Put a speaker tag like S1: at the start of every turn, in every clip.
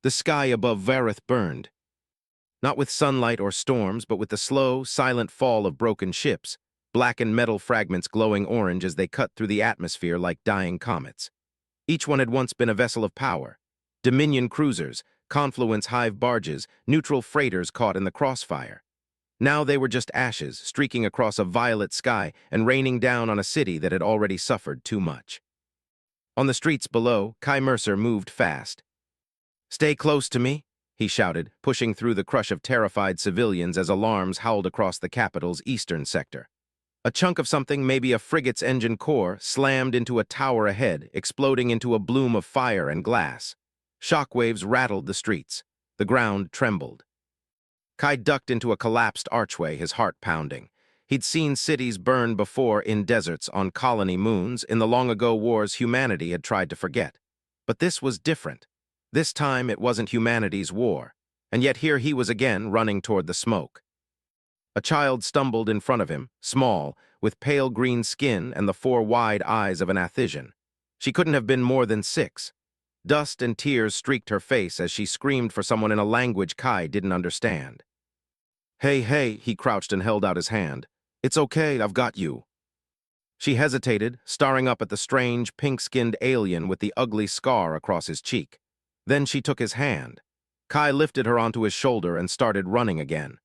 S1: The sky above Vareth burned. Not with sunlight or storms, but with the slow, silent fall of broken ships, blackened metal fragments glowing orange as they cut through the atmosphere like dying comets. Each one had once been a vessel of power. Dominion cruisers, Confluence hive barges, neutral freighters caught in the crossfire. Now they were just ashes, streaking across a violet sky and raining down on a city that had already suffered too much. On the streets below, Kai Mercer moved fast. "Stay close to me," he shouted, pushing through the crush of terrified civilians as alarms howled across the capital's eastern sector. A chunk of something, maybe a frigate's engine core, slammed into a tower ahead, exploding into a bloom of fire and glass. Shockwaves rattled the streets. The ground trembled. Kai ducked into a collapsed archway, his heart pounding. He'd seen cities burn before in deserts, on colony moons, in the long-ago wars humanity had tried to forget. But this was different. This time it wasn't humanity's war, and yet here he was again, running toward the smoke. A child stumbled in front of him, small, with pale green skin and the four wide eyes of an Athisian. She couldn't have been more than 6. Dust and tears streaked her face as she screamed for someone in a language Kai didn't understand. "Hey, hey," he crouched and held out his hand. "It's okay, I've got you." She hesitated, staring up at the strange, pink-skinned alien with the ugly scar across his cheek. Then she took his hand. Kai lifted her onto his shoulder and started running again.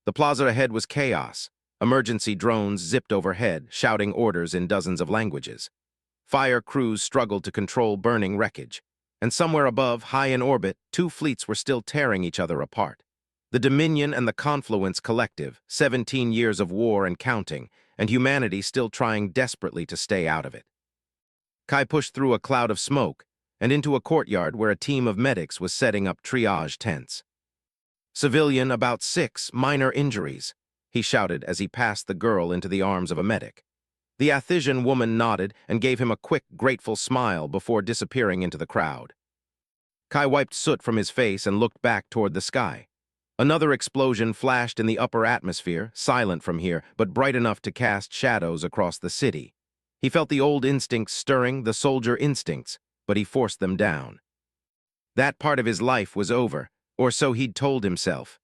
S1: The plaza ahead was chaos. Emergency drones zipped overhead, shouting orders in dozens of languages. Fire crews struggled to control burning wreckage. And somewhere above, high in orbit, 2 fleets were still tearing each other apart. The Dominion and the Confluence collective, 17 years of war and counting, and humanity still trying desperately to stay out of it. Kai pushed through a cloud of smoke and into a courtyard where a team of medics was setting up triage tents. "Civilian, about 6, minor injuries," he shouted as he passed the girl into the arms of a medic. The Athisian woman nodded and gave him a quick, grateful smile before disappearing into the crowd. Kai wiped soot from his face and looked back toward the sky. Another explosion flashed in the upper atmosphere, silent from here, but bright enough to cast shadows across the city. He felt the old instincts stirring, the soldier instincts, but he forced them down. That part of his life was over, or so he'd told himself.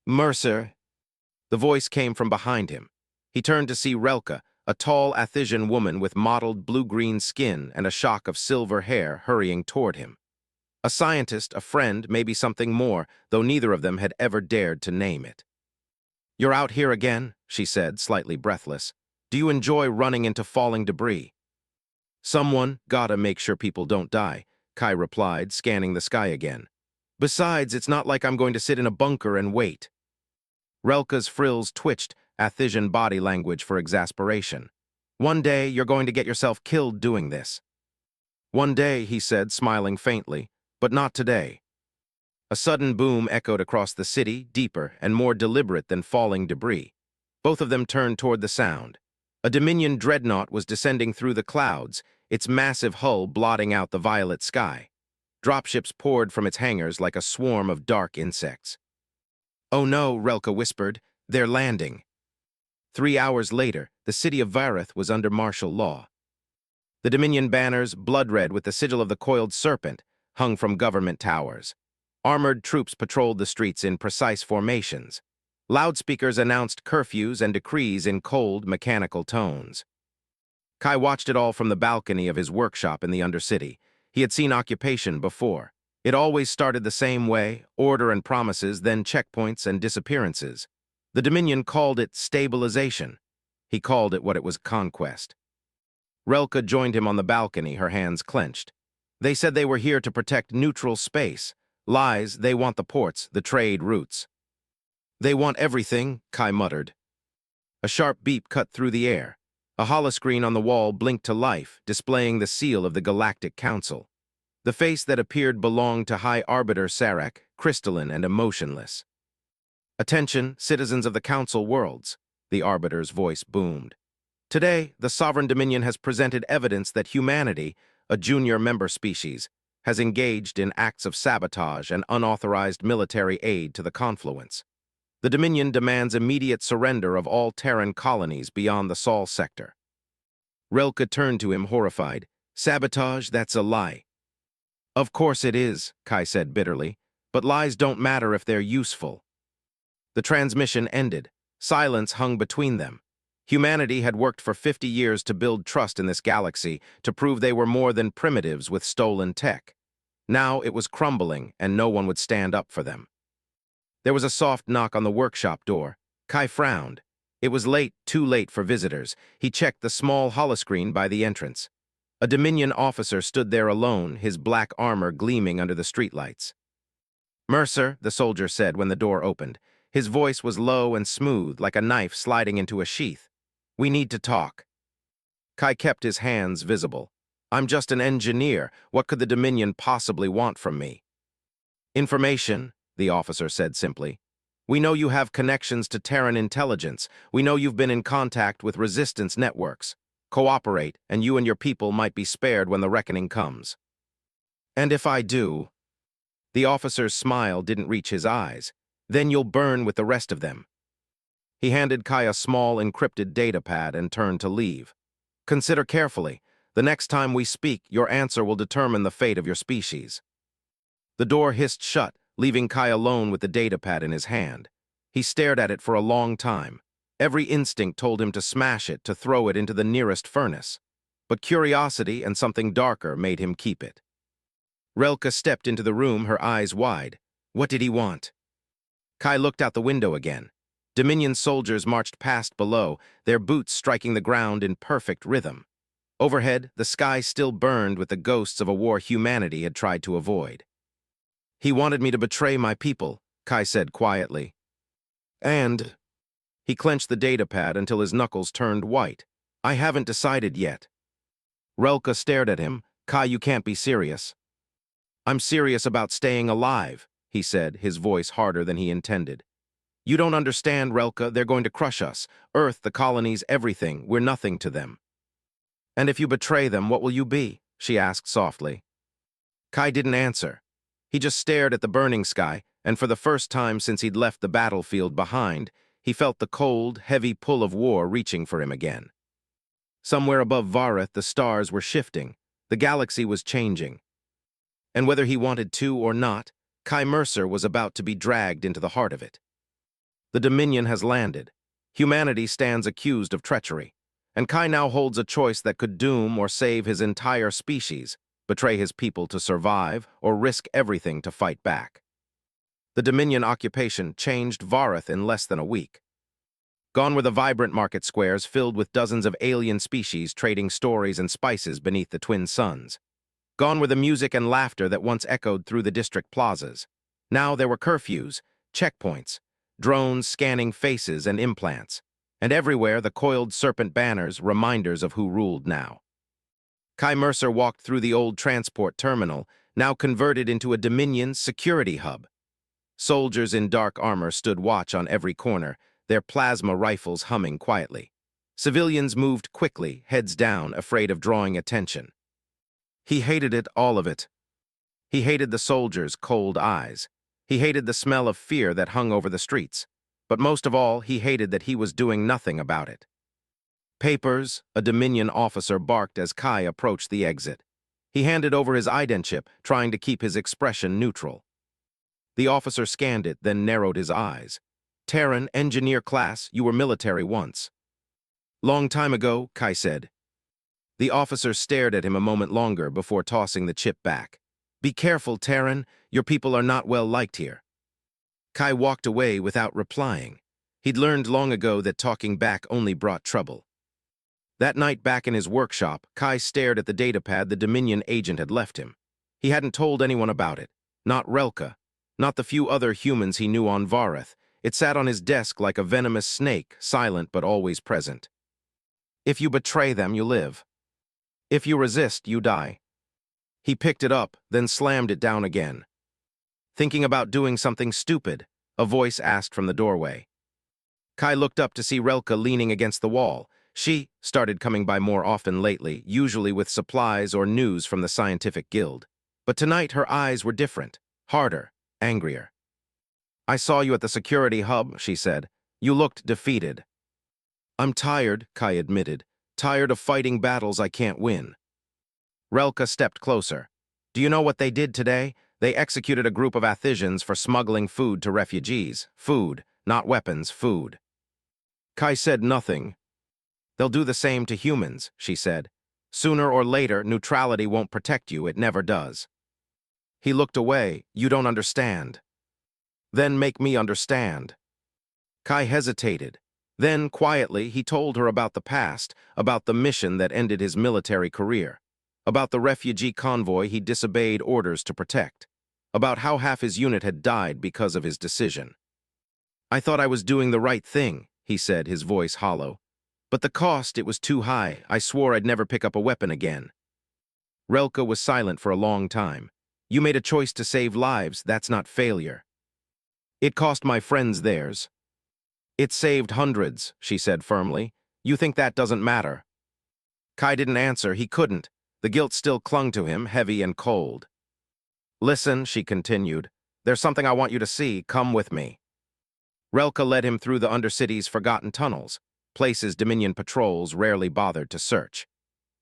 S1: "Mercer." The voice came from behind him. He turned to see Relka, a tall Athisian woman with mottled blue-green skin and a shock of silver hair, hurrying toward him. A scientist, a friend, maybe something more, though neither of them had ever dared to name it. "You're out here again," she said, slightly breathless. "Do you enjoy running into falling debris?" "Someone gotta make sure people don't die," Kai replied, scanning the sky again. "Besides, it's not like I'm going to sit in a bunker and wait." Relka's frills twitched, Athisian body language for exasperation. "One day, you're going to get yourself killed doing this." "One day," he said, smiling faintly, "but not today." A sudden boom echoed across the city, deeper and more deliberate than falling debris. Both of them turned toward the sound. A Dominion dreadnought was descending through the clouds, its massive hull blotting out the violet sky. Dropships poured from its hangars like a swarm of dark insects. "Oh no," Relka whispered, "they're landing." 3 hours later, the city of Vareth was under martial law. The Dominion banners, blood-red with the sigil of the coiled serpent, hung from government towers. Armored troops patrolled the streets in precise formations. Loudspeakers announced curfews and decrees in cold, mechanical tones. Kai watched it all from the balcony of his workshop in the Undercity. He had seen occupation before. It always started the same way, order and promises, then checkpoints and disappearances. The Dominion called it stabilization. He called it what it was, conquest. Relka joined him on the balcony, her hands clenched. "They said they were here to protect neutral space. Lies, they want the ports, the trade routes." "They want everything," Kai muttered. A sharp beep cut through the air. A holoscreen on the wall blinked to life, displaying the seal of the Galactic Council. The face that appeared belonged to High Arbiter Sarek, crystalline and emotionless. "Attention, citizens of the Council worlds," the Arbiter's voice boomed. "Today, the Sovereign Dominion has presented evidence that humanity, a junior member species, has engaged in acts of sabotage and unauthorized military aid to the Confluence. The Dominion demands immediate surrender of all Terran colonies beyond the Sol sector." Relka turned to him, horrified. "Sabotage, that's a lie." Of course it is, Kai said bitterly, but lies don't matter if they're useful. The transmission ended. Silence hung between them. Humanity had worked for 50 years to build trust in this galaxy, to prove they were more than primitives with stolen tech. Now it was crumbling, and no one would stand up for them. There was a soft knock on the workshop door. Kai frowned. It was late, too late for visitors. He checked the small holoscreen by the entrance. A Dominion officer stood there alone, his black armor gleaming under the streetlights. "Mercer," the soldier said when the door opened. His voice was low and smooth, like a knife sliding into a sheath. "We need to talk." Kai kept his hands visible. "I'm just an engineer. What could the Dominion possibly want from me?" "Information," the officer said simply. "We know you have connections to Terran intelligence. We know you've been in contact with resistance networks. Cooperate, and you and your people might be spared when the reckoning comes." "And if I do?" The officer's smile didn't reach his eyes. "Then you'll burn with the rest of them." He handed Kai a small encrypted datapad and turned to leave. "Consider carefully. The next time we speak, your answer will determine the fate of your species." The door hissed shut, leaving Kai alone with the datapad in his hand. He stared at it for a long time. Every instinct told him to smash it, to throw it into the nearest furnace. But curiosity and something darker made him keep it. Relka stepped into the room, her eyes wide. What did he want? Kai looked out the window again. Dominion soldiers marched past below, their boots striking the ground in perfect rhythm. Overhead, the sky still burned with the ghosts of a war humanity had tried to avoid. "He wanted me to betray my people," Kai said quietly. "And—" He clenched the datapad until his knuckles turned white. "I haven't decided yet." Relka stared at him. "Kai, you can't be serious." "I'm serious about staying alive," he said, his voice harder than he intended. "You don't understand, Relka. They're going to crush us. Earth, the colonies, everything. We're nothing to them." "And if you betray them, what will you be?" she asked softly. Kai didn't answer. He just stared at the burning sky, and for the first time since he'd left the battlefield behind, he felt the cold, heavy pull of war reaching for him again. Somewhere above Vareth, the stars were shifting. The galaxy was changing. And whether he wanted to or not, Kai Mercer was about to be dragged into the heart of it. The Dominion has landed. Humanity stands accused of treachery, and Kai now holds a choice that could doom or save his entire species, betray his people to survive, or risk everything to fight back. The Dominion occupation changed Vareth in less than a week. Gone were the vibrant market squares filled with dozens of alien species trading stories and spices beneath the twin suns. Gone were the music and laughter that once echoed through the district plazas. Now there were curfews, checkpoints, drones scanning faces and implants, and everywhere the coiled serpent banners, reminders of who ruled now. Kai Mercer walked through the old transport terminal, now converted into a Dominion security hub. Soldiers in dark armor stood watch on every corner, their plasma rifles humming quietly. Civilians moved quickly, heads down, afraid of drawing attention. He hated it, all of it. He hated the soldiers' cold eyes. He hated the smell of fear that hung over the streets. But most of all, he hated that he was doing nothing about it. "Papers," a Dominion officer barked as Kai approached the exit. He handed over his identchip, trying to keep his expression neutral. The officer scanned it, then narrowed his eyes. "Terran, engineer class, you were military once." "Long time ago," Kai said. The officer stared at him a moment longer before tossing the chip back. "Be careful, Terran. Your people are not well liked here." Kai walked away without replying. He'd learned long ago that talking back only brought trouble. That night back in his workshop, Kai stared at the datapad the Dominion agent had left him. He hadn't told anyone about it. Not Relka. Not the few other humans he knew on Vareth. It sat on his desk like a venomous snake, silent but always present. "If you betray them, you live. If you resist, you die." He picked it up, then slammed it down again. "Thinking about doing something stupid?" a voice asked from the doorway. Kai looked up to see Relka leaning against the wall. She started coming by more often lately, usually with supplies or news from the scientific guild. But tonight her eyes were different, harder, angrier. "I saw you at the security hub," she said. "You looked defeated." "I'm tired," Kai admitted. "Tired of fighting battles I can't win." Relka stepped closer. Do you know what they did today? They executed a group of Athisians for smuggling food to refugees. Food, not weapons, food. Kai said nothing. They'll do the same to humans, she said. Sooner or later, neutrality won't protect you, it never does. He looked away. You don't understand. Then make me understand. Kai hesitated. Then, quietly, he told her about the past, about the mission that ended his military career, about the refugee convoy he disobeyed orders to protect, about how half his unit had died because of his decision. I thought I was doing the right thing, he said, his voice hollow. But the cost, it was too high. I swore I'd never pick up a weapon again. Relka was silent for a long time. You made a choice to save lives, that's not failure. It cost my friends theirs. It saved hundreds, she said firmly. You think that doesn't matter? Kai didn't answer, he couldn't. The guilt still clung to him, heavy and cold. Listen, she continued. There's something I want you to see, come with me. Relka led him through the Undercity's forgotten tunnels, places Dominion patrols rarely bothered to search.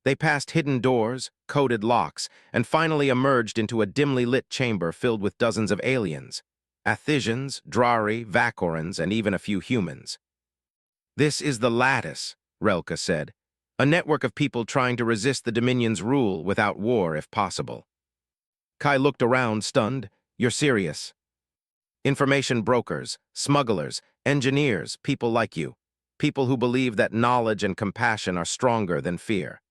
S1: They passed hidden doors, coded locks, and finally emerged into a dimly lit chamber filled with dozens of aliens. Athisians, Drari, Vakorans, and even a few humans. This is the Lattice, Relka said. A network of people trying to resist the Dominion's rule without war if possible. Kai looked around, stunned. You're serious? Information brokers, smugglers, engineers, people like you. People who believe that knowledge and compassion are stronger than fear.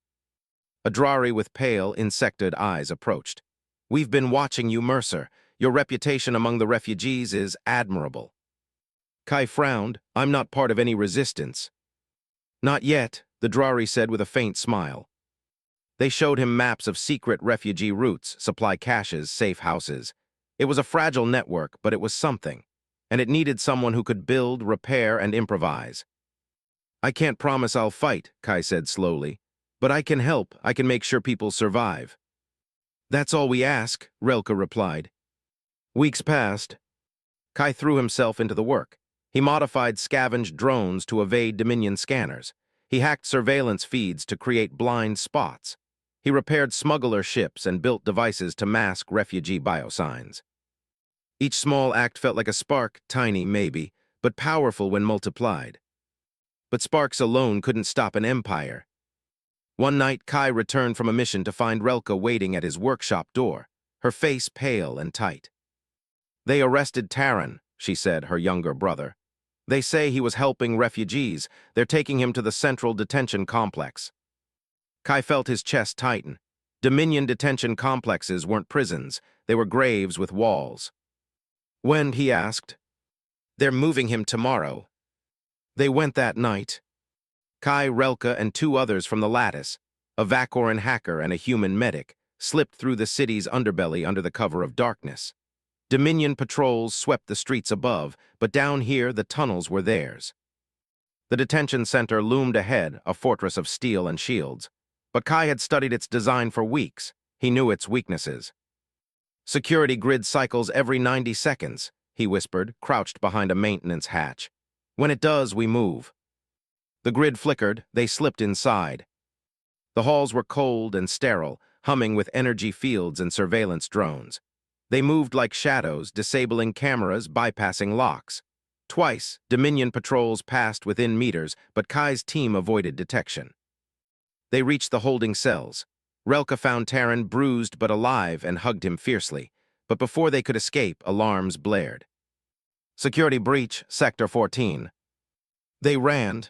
S1: A Drari with pale, insected eyes approached. We've been watching you, Mercer. Your reputation among the refugees is admirable. Kai frowned. I'm not part of any resistance. Not yet, the Drari said with a faint smile. They showed him maps of secret refugee routes, supply caches, safe houses. It was a fragile network, but it was something, and it needed someone who could build, repair, and improvise. I can't promise I'll fight, Kai said slowly, but I can help. I can make sure people survive. That's all we ask, Relka replied. Weeks passed. Kai threw himself into the work. He modified scavenged drones to evade Dominion scanners. He hacked surveillance feeds to create blind spots. He repaired smuggler ships and built devices to mask refugee biosigns. Each small act felt like a spark, tiny maybe, but powerful when multiplied. But sparks alone couldn't stop an empire. One night, Kai returned from a mission to find Relka waiting at his workshop door, her face pale and tight. They arrested Taran, she said, her younger brother. They say he was helping refugees. They're taking him to the central detention complex. Kai felt his chest tighten. Dominion detention complexes weren't prisons. They were graves with walls. When, he asked. They're moving him tomorrow. They went that night. Kai, Relka, and two others from the Lattice, a Vakoran hacker and a human medic, slipped through the city's underbelly under the cover of darkness. Dominion patrols swept the streets above, but down here the tunnels were theirs. The detention center loomed ahead, a fortress of steel and shields. But Kai had studied its design for weeks. He knew its weaknesses. Security grid cycles every 90 seconds, he whispered, crouched behind a maintenance hatch. When it does, we move. The grid flickered, they slipped inside. The halls were cold and sterile, humming with energy fields and surveillance drones. They moved like shadows, disabling cameras, bypassing locks. Twice, Dominion patrols passed within meters, but Kai's team avoided detection. They reached the holding cells. Relka found Taran bruised but alive and hugged him fiercely. But before they could escape, alarms blared. Security breach, Sector 14. They ran.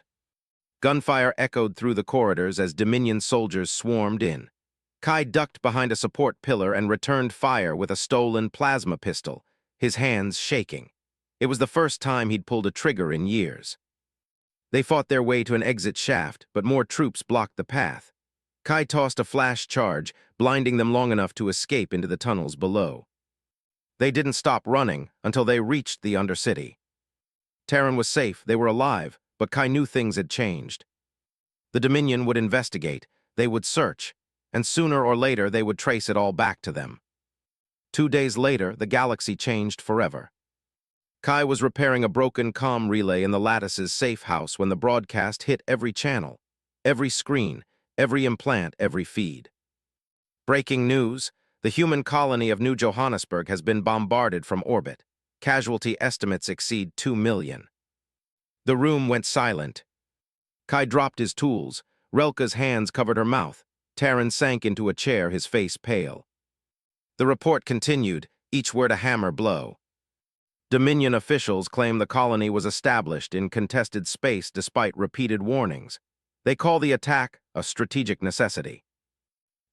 S1: Gunfire echoed through the corridors as Dominion soldiers swarmed in. Kai ducked behind a support pillar and returned fire with a stolen plasma pistol, his hands shaking. It was the first time he'd pulled a trigger in years. They fought their way to an exit shaft, but more troops blocked the path. Kai tossed a flash charge, blinding them long enough to escape into the tunnels below. They didn't stop running until they reached the Undercity. Taran was safe, they were alive, but Kai knew things had changed. The Dominion would investigate, they would search, and sooner or later they would trace it all back to them. 2 days later, the galaxy changed forever. Kai was repairing a broken comm relay in the Lattice's safe house when the broadcast hit every channel, every screen, every implant, every feed. Breaking news, The human colony of New Johannesburg has been bombarded from orbit. Casualty estimates exceed 2 million. The room went silent. Kai dropped his tools. Relka's hands covered her mouth. Terran sank into a chair, his face pale. The report continued, each word a hammer blow. Dominion officials claim the colony was established in contested space despite repeated warnings. They call the attack a strategic necessity.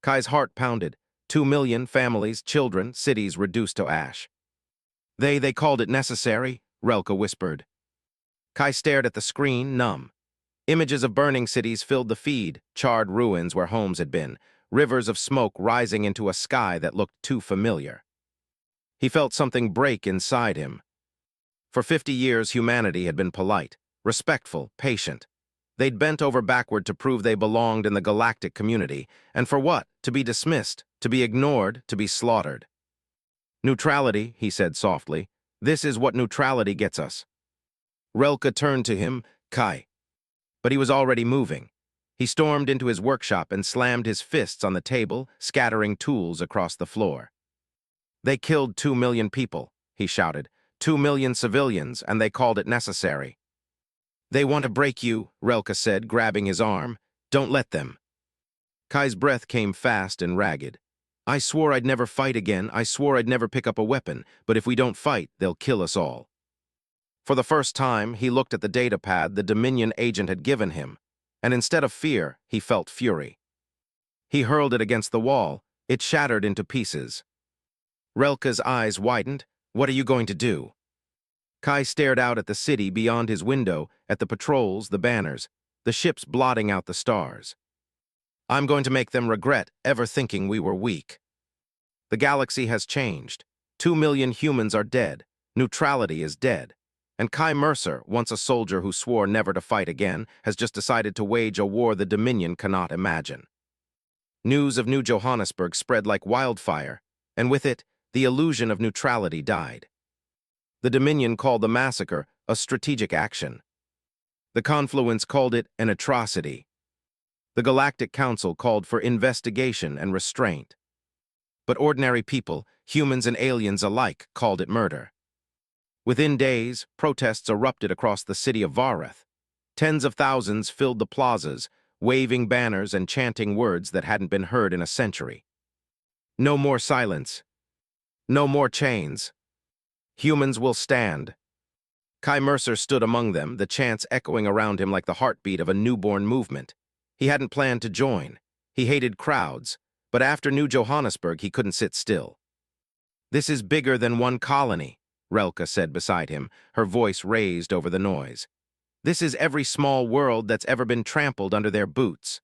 S1: Kai's heart pounded. 2 million families, children, cities reduced to ash. They called it necessary, Relka whispered. Kai stared at the screen, numb. Images of burning cities filled the feed, charred ruins where homes had been, rivers of smoke rising into a sky that looked too familiar. He felt something break inside him. For 50 years, humanity had been polite, respectful, patient. They'd bent over backward to prove they belonged in the galactic community, and for what? To be dismissed, to be ignored, to be slaughtered. Neutrality, he said softly. This is what neutrality gets us. Relka turned to him, Kai. But he was already moving. He stormed into his workshop and slammed his fists on the table, scattering tools across the floor. They killed 2 million people, he shouted. 2 million civilians, and they called it necessary. They want to break you, Relka said, grabbing his arm. Don't let them. Kai's breath came fast and ragged. I swore I'd never fight again. I swore I'd never pick up a weapon, but if we don't fight, they'll kill us all. For the first time, he looked at the data pad the Dominion agent had given him, and instead of fear, he felt fury. He hurled it against the wall. It shattered into pieces. Relka's eyes widened. What are you going to do? Kai stared out at the city beyond his window, at the patrols, the banners, the ships blotting out the stars. I'm going to make them regret ever thinking we were weak. The galaxy has changed. 2 million humans are dead. Neutrality is dead. And Kai Mercer, once a soldier who swore never to fight again, has just decided to wage a war the Dominion cannot imagine. News of New Johannesburg spread like wildfire, and with it, the illusion of neutrality died. The Dominion called the massacre a strategic action. The Confluence called it an atrocity. The Galactic Council called for investigation and restraint. But ordinary people, humans and aliens alike, called it murder. Within days, protests erupted across the city of Vareth. Tens of thousands filled the plazas, waving banners and chanting words that hadn't been heard in a century. No more silence. No more chains. Humans will stand. Kai Mercer stood among them, the chants echoing around him like the heartbeat of a newborn movement. He hadn't planned to join. He hated crowds, but after New Johannesburg, he couldn't sit still. This is bigger than one colony, Relka said beside him, her voice raised over the noise. This is every small world that's ever been trampled under their boots.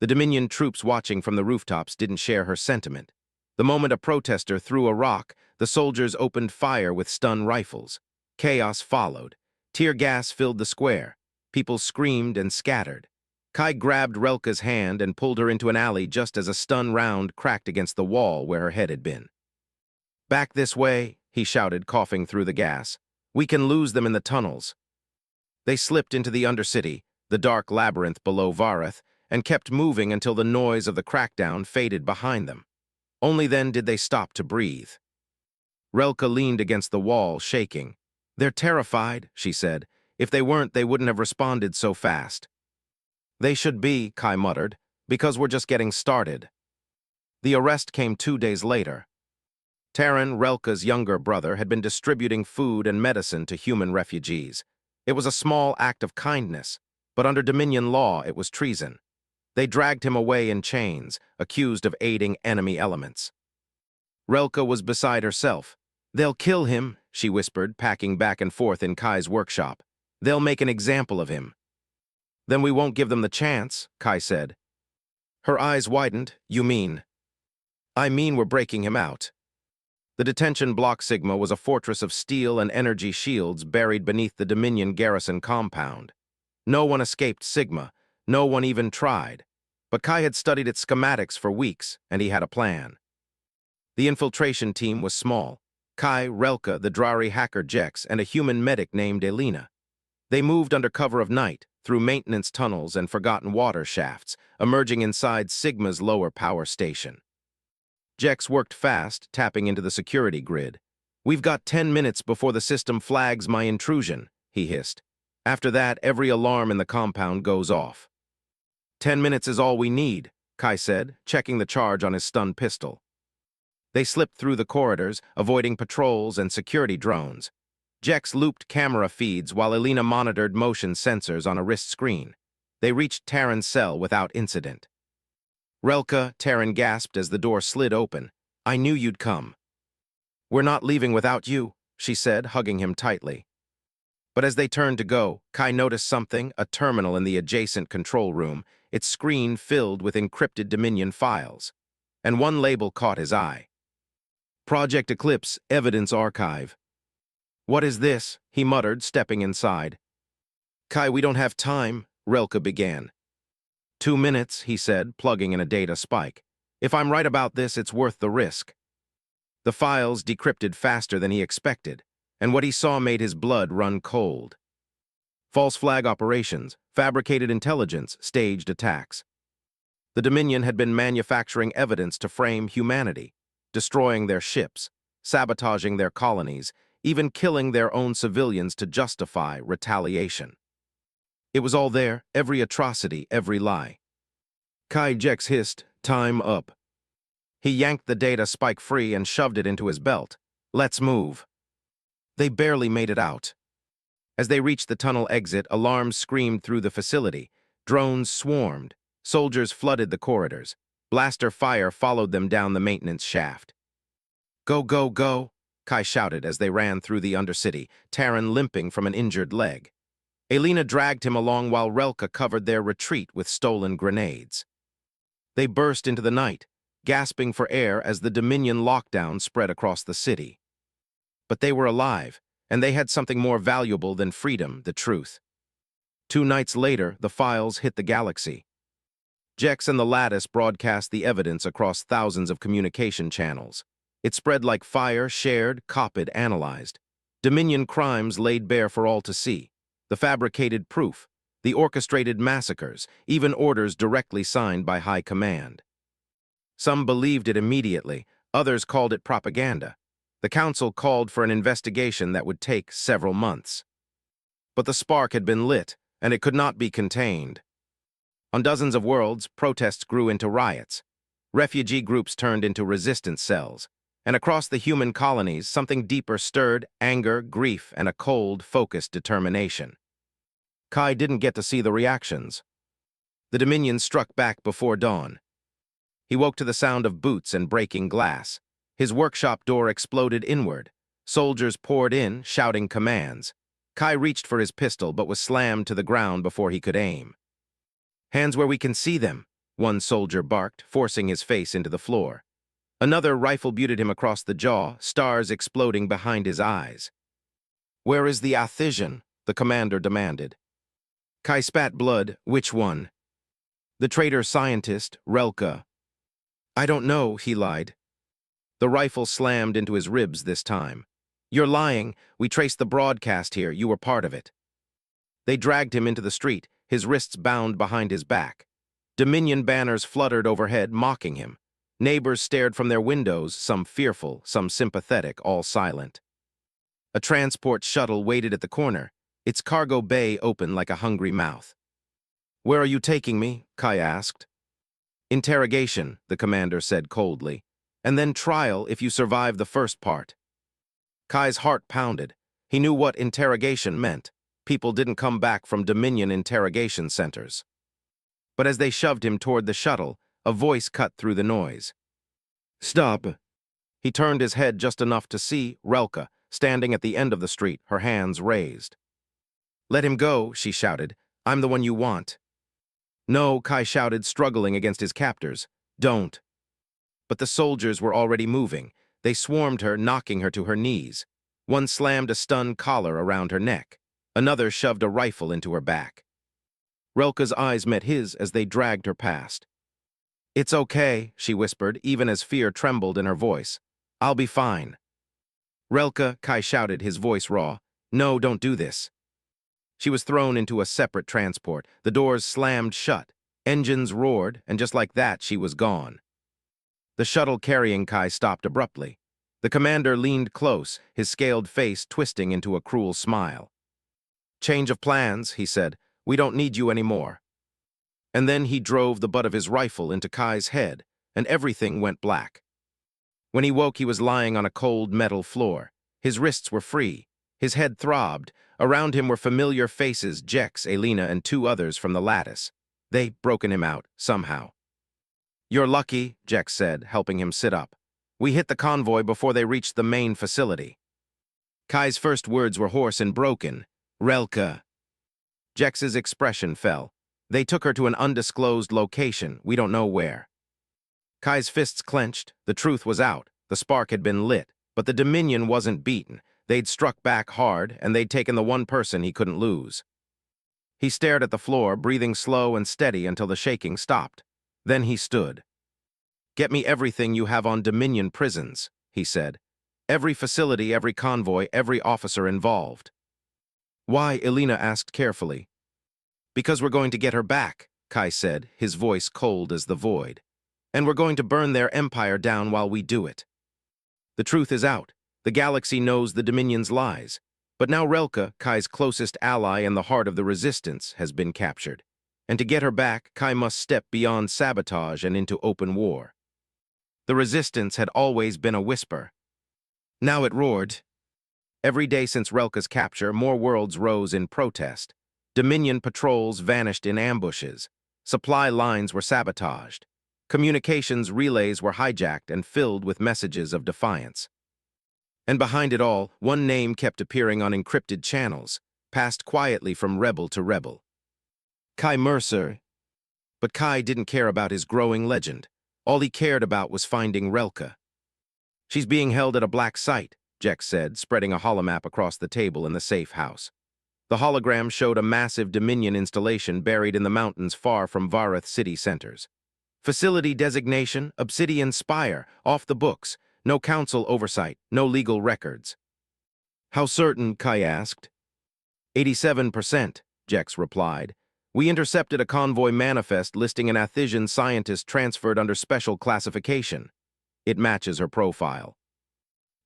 S1: The Dominion troops watching from the rooftops didn't share her sentiment. The moment a protester threw a rock, the soldiers opened fire with stun rifles. Chaos followed. Tear gas filled the square. People screamed and scattered. Kai grabbed Relka's hand and pulled her into an alley just as a stun round cracked against the wall where her head had been. Back this way, he shouted, coughing through the gas. We can lose them in the tunnels. They slipped into the Undercity, the dark labyrinth below Vareth, and kept moving until the noise of the crackdown faded behind them. Only then did they stop to breathe. Relka leaned against the wall, shaking. They're terrified, she said. If they weren't, they wouldn't have responded so fast. They should be, Kai muttered, because we're just getting started. The arrest came 2 days later. Terran, Relka's younger brother, had been distributing food and medicine to human refugees. It was a small act of kindness, but under Dominion law, it was treason. They dragged him away in chains, accused of aiding enemy elements. Relka was beside herself. They'll kill him, she whispered, packing back and forth in Kai's workshop. They'll make an example of him. Then we won't give them the chance, Kai said. Her eyes widened. You mean? I mean we're breaking him out. The detention block Sigma was a fortress of steel and energy shields buried beneath the Dominion garrison compound. No one escaped Sigma. No one even tried. But Kai had studied its schematics for weeks, and he had a plan. The infiltration team was small. Kai, Relka, the Drari hacker Jex, and a human medic named Elena. They moved under cover of night, through maintenance tunnels and forgotten water shafts, emerging inside Sigma's lower power station. Jex worked fast, tapping into the security grid. "We've got 10 minutes before the system flags my intrusion," he hissed. "After that, every alarm in the compound goes off." 10 minutes is all we need, Kai said, checking the charge on his stun pistol. They slipped through the corridors, avoiding patrols and security drones. Jex looped camera feeds while Elena monitored motion sensors on a wrist screen. They reached Terran's cell without incident. "Relka," Terran gasped as the door slid open. "I knew you'd come." "We're not leaving without you," she said, hugging him tightly. But as they turned to go, Kai noticed something, a terminal in the adjacent control room, its screen filled with encrypted Dominion files. And one label caught his eye. "Project Eclipse Evidence Archive." "What is this?" he muttered, stepping inside. "Kai, we don't have time," Relka began. 2 minutes, he said, plugging in a data spike. "If I'm right about this, it's worth the risk." The files decrypted faster than he expected, and what he saw made his blood run cold. False flag operations, fabricated intelligence, staged attacks. The Dominion had been manufacturing evidence to frame humanity, destroying their ships, sabotaging their colonies, even killing their own civilians to justify retaliation. It was all there, every atrocity, every lie. Kai Jex hissed, "Time up." He yanked the data spike free and shoved it into his belt. "Let's move." They barely made it out. As they reached the tunnel exit, alarms screamed through the facility. Drones swarmed. Soldiers flooded the corridors. Blaster fire followed them down the maintenance shaft. "Go, go, go," Kai shouted as they ran through the Undercity, Terran limping from an injured leg. Elena dragged him along while Relka covered their retreat with stolen grenades. They burst into the night, gasping for air as the Dominion lockdown spread across the city. But they were alive, and they had something more valuable than freedom, the truth. 2 nights later, the files hit the galaxy. Jex and the Lattice broadcast the evidence across thousands of communication channels. It spread like fire, shared, copied, analyzed. Dominion crimes laid bare for all to see. The fabricated proof, the orchestrated massacres, even orders directly signed by High Command. Some believed it immediately, others called it propaganda. The Council called for an investigation that would take several months. But the spark had been lit, and it could not be contained. On dozens of worlds, protests grew into riots. Refugee groups turned into resistance cells. And across the human colonies, something deeper stirred: anger, grief, and a cold, focused determination. Kai didn't get to see the reactions. The Dominion struck back before dawn. He woke to the sound of boots and breaking glass. His workshop door exploded inward. Soldiers poured in, shouting commands. Kai reached for his pistol but was slammed to the ground before he could aim. "Hands where we can see them," one soldier barked, forcing his face into the floor. Another rifle butted him across the jaw, stars exploding behind his eyes. "Where is the Athisian?" the commander demanded. Kai spat blood. "Which one?" "The traitor scientist, Relka." "I don't know," he lied. The rifle slammed into his ribs this time. "You're lying. We traced the broadcast here. You were part of it." They dragged him into the street, his wrists bound behind his back. Dominion banners fluttered overhead, mocking him. Neighbors stared from their windows, some fearful, some sympathetic, all silent. A transport shuttle waited at the corner, its cargo bay open like a hungry mouth. "Where are you taking me?" Kai asked. "Interrogation," the commander said coldly, "and then trial if you survive the first part." Kai's heart pounded. He knew what interrogation meant. People didn't come back from Dominion interrogation centers. But as they shoved him toward the shuttle, a voice cut through the noise. "Stop." He turned his head just enough to see Relka, standing at the end of the street, her hands raised. "Let him go," she shouted. "I'm the one you want." "No," Kai shouted, struggling against his captors. "Don't." But the soldiers were already moving. They swarmed her, knocking her to her knees. One slammed a stun collar around her neck. Another shoved a rifle into her back. Relka's eyes met his as they dragged her past. "It's okay," she whispered, even as fear trembled in her voice. "I'll be fine." "Relka," Kai shouted, his voice raw. "No, don't do this." She was thrown into a separate transport. The doors slammed shut. Engines roared, and just like that, she was gone. The shuttle carrying Kai stopped abruptly. The commander leaned close, his scaled face twisting into a cruel smile. "Change of plans," he said. "We don't need you anymore." And then he drove the butt of his rifle into Kai's head, and everything went black. When he woke, he was lying on a cold metal floor. His wrists were free. His head throbbed. Around him were familiar faces, Jex, Elena, and two others from the lattice. They'd broken him out, somehow. "You're lucky," Jex said, helping him sit up. "We hit the convoy before they reached the main facility." Kai's first words were hoarse and broken. "Relka." Jex's expression fell. "They took her to an undisclosed location, we don't know where." Kai's fists clenched. The truth was out. The spark had been lit, but the Dominion wasn't beaten. They'd struck back hard, and they'd taken the one person he couldn't lose. He stared at the floor, breathing slow and steady until the shaking stopped. Then he stood. "Get me everything you have on Dominion prisons," he said. "Every facility, every convoy, every officer involved." "Why?" Elena asked carefully. "Because we're going to get her back," Kai said, his voice cold as the void. "And we're going to burn their empire down while we do it. The truth is out. The galaxy knows the Dominion's lies. But now Relka, Kai's closest ally and the heart of the resistance, has been captured. And to get her back, Kai must step beyond sabotage and into open war. The resistance had always been a whisper. Now it roared. Every day since Relka's capture, more worlds rose in protest. Dominion patrols vanished in ambushes. Supply lines were sabotaged. Communications relays were hijacked and filled with messages of defiance. And behind it all, one name kept appearing on encrypted channels, passed quietly from rebel to rebel. Kai Mercer. But Kai didn't care about his growing legend. All he cared about was finding Relka. "She's being held at a black site," Jex said, spreading a holomap across the table in the safe house. The hologram showed a massive Dominion installation buried in the mountains far from Vareth city centers. Facility designation, Obsidian Spire, off the books. No council oversight, no legal records. "How certain?" Kai asked. 87%, Jex replied. "We intercepted a convoy manifest listing an Athesian scientist transferred under special classification. It matches her profile."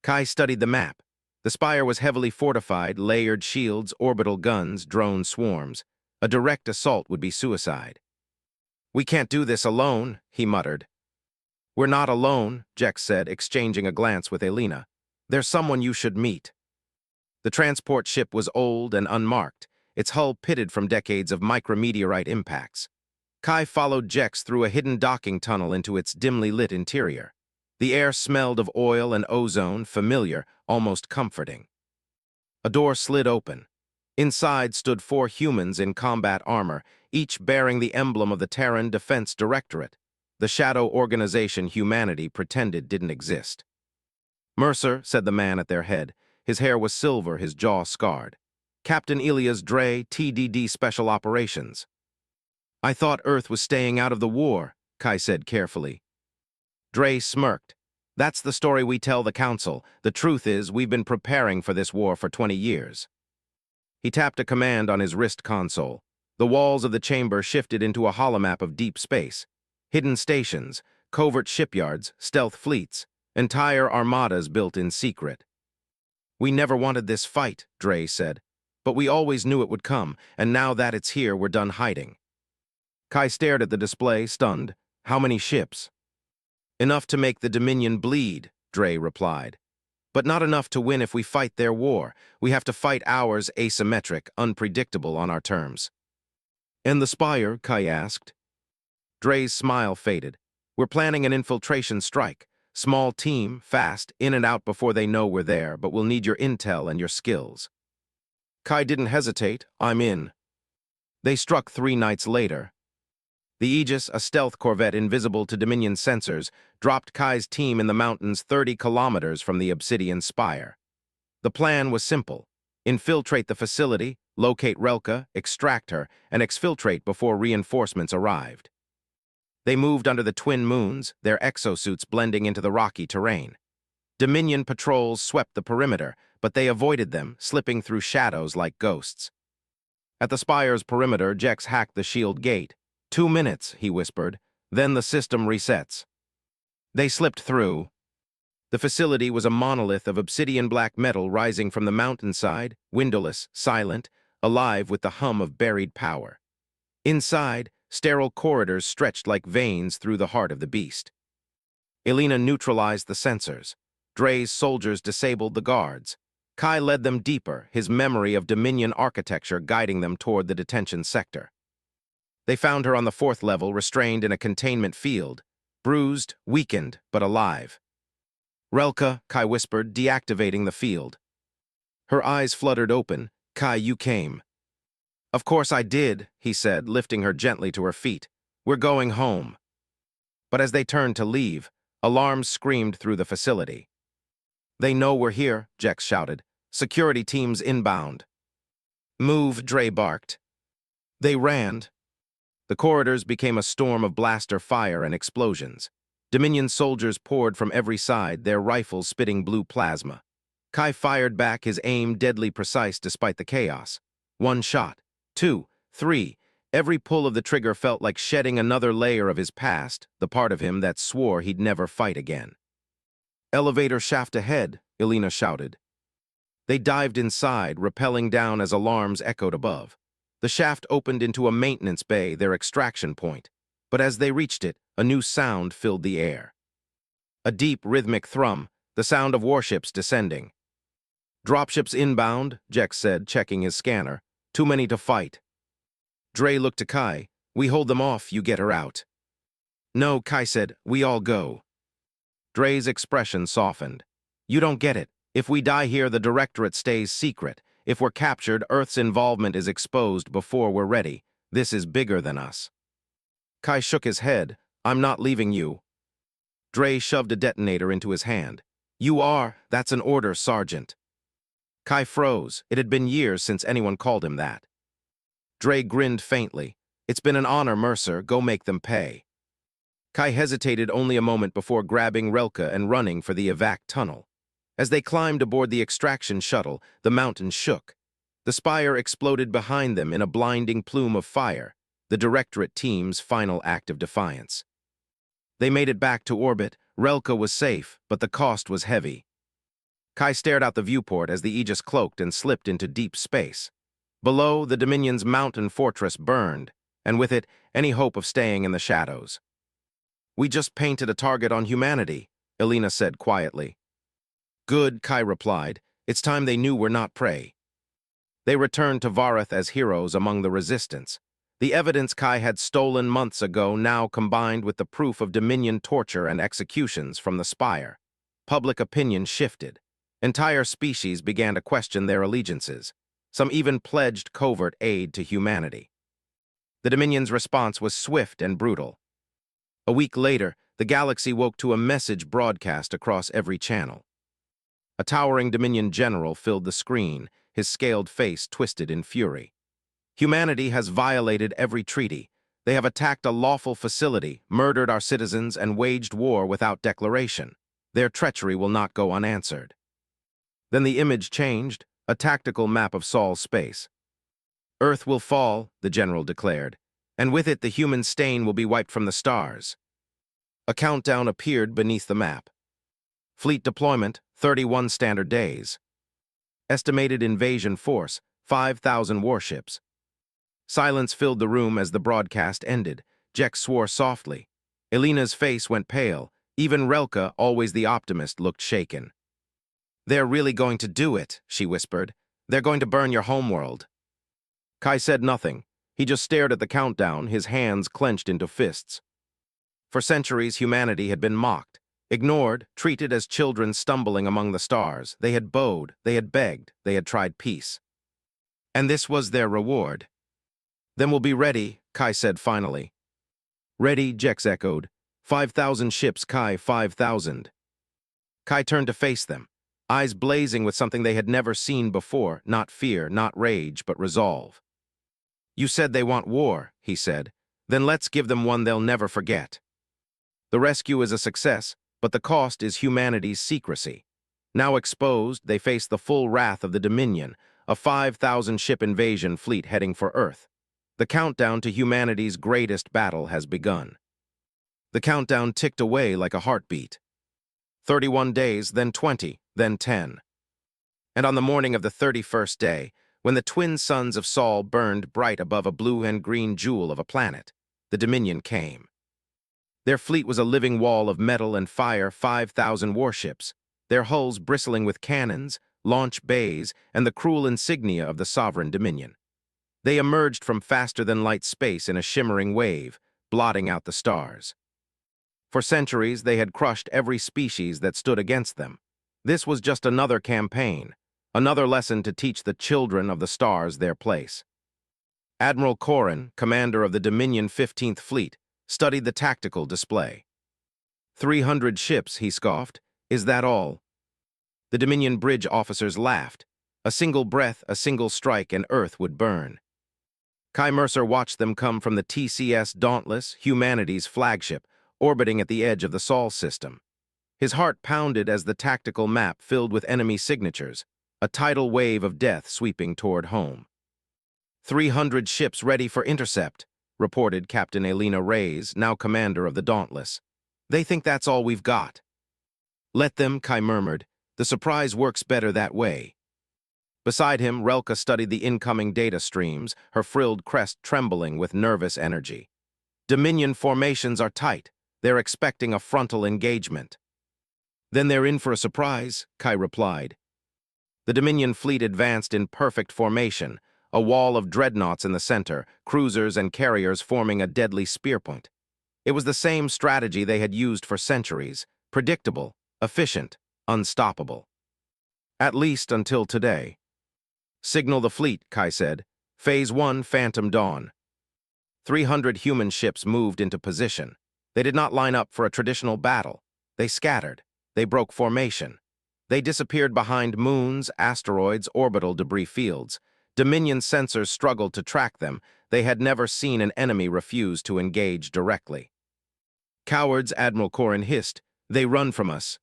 S1: Kai studied the map. The spire was heavily fortified, layered shields, orbital guns, drone swarms. A direct assault would be suicide. "We can't do this alone," he muttered. "We're not alone," Jex said, exchanging a glance with Elena. "There's someone you should meet." The transport ship was old and unmarked, its hull pitted from decades of micrometeorite impacts. Kai followed Jex through a hidden docking tunnel into its dimly lit interior. The air smelled of oil and ozone, familiar, almost comforting. A door slid open. Inside stood 4 humans in combat armor, each bearing the emblem of the Terran Defense Directorate, the shadow organization humanity pretended didn't exist. "Mercer," said the man at their head. His hair was silver, his jaw scarred. "Captain Elias Dre, TDD Special Operations." "I thought Earth was staying out of the war," Kai said carefully. Dre smirked. "That's the story we tell the Council. The truth is, we've been preparing for this war for 20 years. He tapped a command on his wrist console. The walls of the chamber shifted into a holomap of deep space. Hidden stations, covert shipyards, stealth fleets, entire armadas built in secret. "We never wanted this fight," Dre said. "But we always knew it would come, and now that it's here, we're done hiding." Kai stared at the display, stunned. "How many ships?" "Enough to make the Dominion bleed," Dre replied. "But not enough to win if we fight their war. We have to fight ours asymmetric, unpredictable on our terms." "And the Spire?" Kai asked. Dre's smile faded. "We're planning an infiltration strike. Small team, fast, in and out before they know we're there, but we'll need your intel and your skills." Kai didn't hesitate. "I'm in." They struck 3 nights later. The Aegis, a stealth corvette invisible to Dominion sensors, dropped Kai's team in the mountains 30 kilometers from the Obsidian Spire. The plan was simple. Infiltrate the facility, locate Relka, extract her, and exfiltrate before reinforcements arrived. They moved under the twin moons, their exosuits blending into the rocky terrain. Dominion patrols swept the perimeter, but they avoided them, slipping through shadows like ghosts. At the Spire's perimeter, Jex hacked the shield gate. 2 minutes, he whispered. Then the system resets. They slipped through. The facility was a monolith of obsidian black metal rising from the mountainside, windowless, silent, alive with the hum of buried power. Inside, sterile corridors stretched like veins through the heart of the beast. Elena neutralized the sensors. Dre's soldiers disabled the guards. Kai led them deeper, his memory of Dominion architecture guiding them toward the detention sector. They found her on the 4th level, restrained in a containment field, bruised, weakened, but alive. "Relka," Kai whispered, deactivating the field. Her eyes fluttered open. "Kai, you came." "Of course I did," he said, lifting her gently to her feet. "We're going home." But as they turned to leave, alarms screamed through the facility. "They know we're here," Jex shouted. "Security teams inbound." "Move," Dre barked. They ran. The corridors became a storm of blaster fire and explosions. Dominion soldiers poured from every side, their rifles spitting blue plasma. Kai fired back, his aim deadly precise despite the chaos. 1 shot, 2, 3. Every pull of the trigger felt like shedding another layer of his past, the part of him that swore he'd never fight again. "Elevator shaft ahead," Elena shouted. They dived inside, rappelling down as alarms echoed above. The shaft opened into a maintenance bay, their extraction point. But as they reached it, a new sound filled the air. A deep, rhythmic thrum, the sound of warships descending. "Dropships inbound," Jex said, checking his scanner. "Too many to fight." Dre looked to Kai. "We hold them off, you get her out." "No," Kai said, "we all go." Dre's expression softened. "You don't get it. If we die here, the Directorate stays secret. If we're captured, Earth's involvement is exposed before we're ready. This is bigger than us." Kai shook his head. "I'm not leaving you." Dre shoved a detonator into his hand. "You are. That's an order, Sergeant." Kai froze. It had been years since anyone called him that. Dre grinned faintly. "It's been an honor, Mercer. Go make them pay." Kai hesitated only a moment before grabbing Relka and running for the evac tunnel. As they climbed aboard the extraction shuttle, the mountain shook. The spire exploded behind them in a blinding plume of fire, the Directorate team's final act of defiance. They made it back to orbit. Relka was safe, but the cost was heavy. Kai stared out the viewport as the Aegis cloaked and slipped into deep space. Below, the Dominion's mountain fortress burned, and with it, any hope of staying in the shadows. "We just painted a target on humanity," Elena said quietly. "Good," Kai replied. "It's time they knew we're not prey." They returned to Vareth as heroes among the resistance. The evidence Kai had stolen months ago now combined with the proof of Dominion torture and executions from the spire. Public opinion shifted. Entire species began to question their allegiances. Some even pledged covert aid to humanity. The Dominion's response was swift and brutal. A week later, the galaxy woke to a message broadcast across every channel. A towering Dominion general filled the screen, his scaled face twisted in fury. "Humanity has violated every treaty. They have attacked a lawful facility, murdered our citizens, and waged war without declaration. Their treachery will not go unanswered." Then the image changed, a tactical map of Sol's space. "Earth will fall," the general declared, "and with it the human stain will be wiped from the stars." A countdown appeared beneath the map. Fleet deployment, 31 standard days. Estimated invasion force, 5,000 warships. Silence filled the room as the broadcast ended. Jex swore softly. Elena's face went pale. Even Relka, always the optimist, looked shaken. "They're really going to do it," she whispered. "They're going to burn your homeworld." Kai said nothing. He just stared at the countdown, his hands clenched into fists. For centuries, humanity had been mocked, ignored, treated as children stumbling among the stars. They had bowed, they had begged, they had tried peace. And this was their reward. "Then we'll be ready," Kai said finally. "Ready," Jex echoed. 5,000 ships, Kai, 5,000. Kai turned to face them, eyes blazing with something they had never seen before, not fear, not rage, but resolve. "You said they want war," he said. "Then let's give them one they'll never forget." The rescue is a success, but the cost is humanity's secrecy. Now exposed, they face the full wrath of the Dominion, a 5,000-ship invasion fleet heading for Earth. The countdown to humanity's greatest battle has begun. The countdown ticked away like a heartbeat. 31 days, then 20, then 10. And on the morning of the 31st day, when the twin suns of Sol burned bright above a blue and green jewel of a planet, the Dominion came. Their fleet was a living wall of metal and fire, 5,000 warships, their hulls bristling with cannons, launch bays, and the cruel insignia of the sovereign Dominion. They emerged from faster-than-light space in a shimmering wave, blotting out the stars. For centuries, they had crushed every species that stood against them. This was just another campaign, another lesson to teach the children of the stars their place. Admiral Corrin, commander of the Dominion 15th Fleet, studied the tactical display. 300 ships, he scoffed. Is that all? The Dominion bridge officers laughed. A single breath, a single strike, and Earth would burn. Kai Mercer watched them come from the TCS Dauntless, humanity's flagship, orbiting at the edge of the Sol system. His heart pounded as the tactical map filled with enemy signatures, a tidal wave of death sweeping toward home. 300 ships ready for intercept, reported Captain Elena Reyes, now commander of the Dauntless. They think that's all we've got. Let them, Kai murmured. The surprise works better that way. Beside him, Relka studied the incoming data streams, her frilled crest trembling with nervous energy. Dominion formations are tight. They're expecting a frontal engagement. Then they're in for a surprise, Kai replied. The Dominion fleet advanced in perfect formation, a wall of dreadnoughts in the center, cruisers and carriers forming a deadly spearpoint. It was the same strategy they had used for centuries, predictable, efficient, unstoppable. At least until today. Signal the fleet, Kai said. Phase 1, Phantom Dawn. 300 human ships moved into position. They did not line up for a traditional battle. They scattered. They broke formation. They disappeared behind moons, asteroids, orbital debris fields. Dominion sensors struggled to track them. They had never seen an enemy refuse to engage directly. Cowards, Admiral Corrin hissed. They run from us.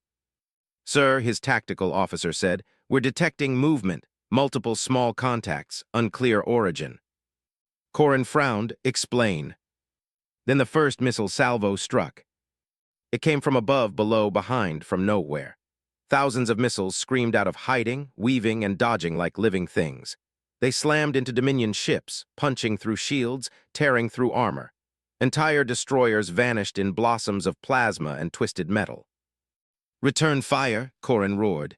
S1: Sir, his tactical officer said, we're detecting movement, multiple small contacts, unclear origin. Corrin frowned. Explain. Then the first missile salvo struck. It came from above, below, behind, from nowhere. Thousands of missiles screamed out of hiding, weaving, and dodging like living things. They slammed into Dominion ships, punching through shields, tearing through armor. Entire destroyers vanished in blossoms of plasma and twisted metal. Return fire, Corrin roared.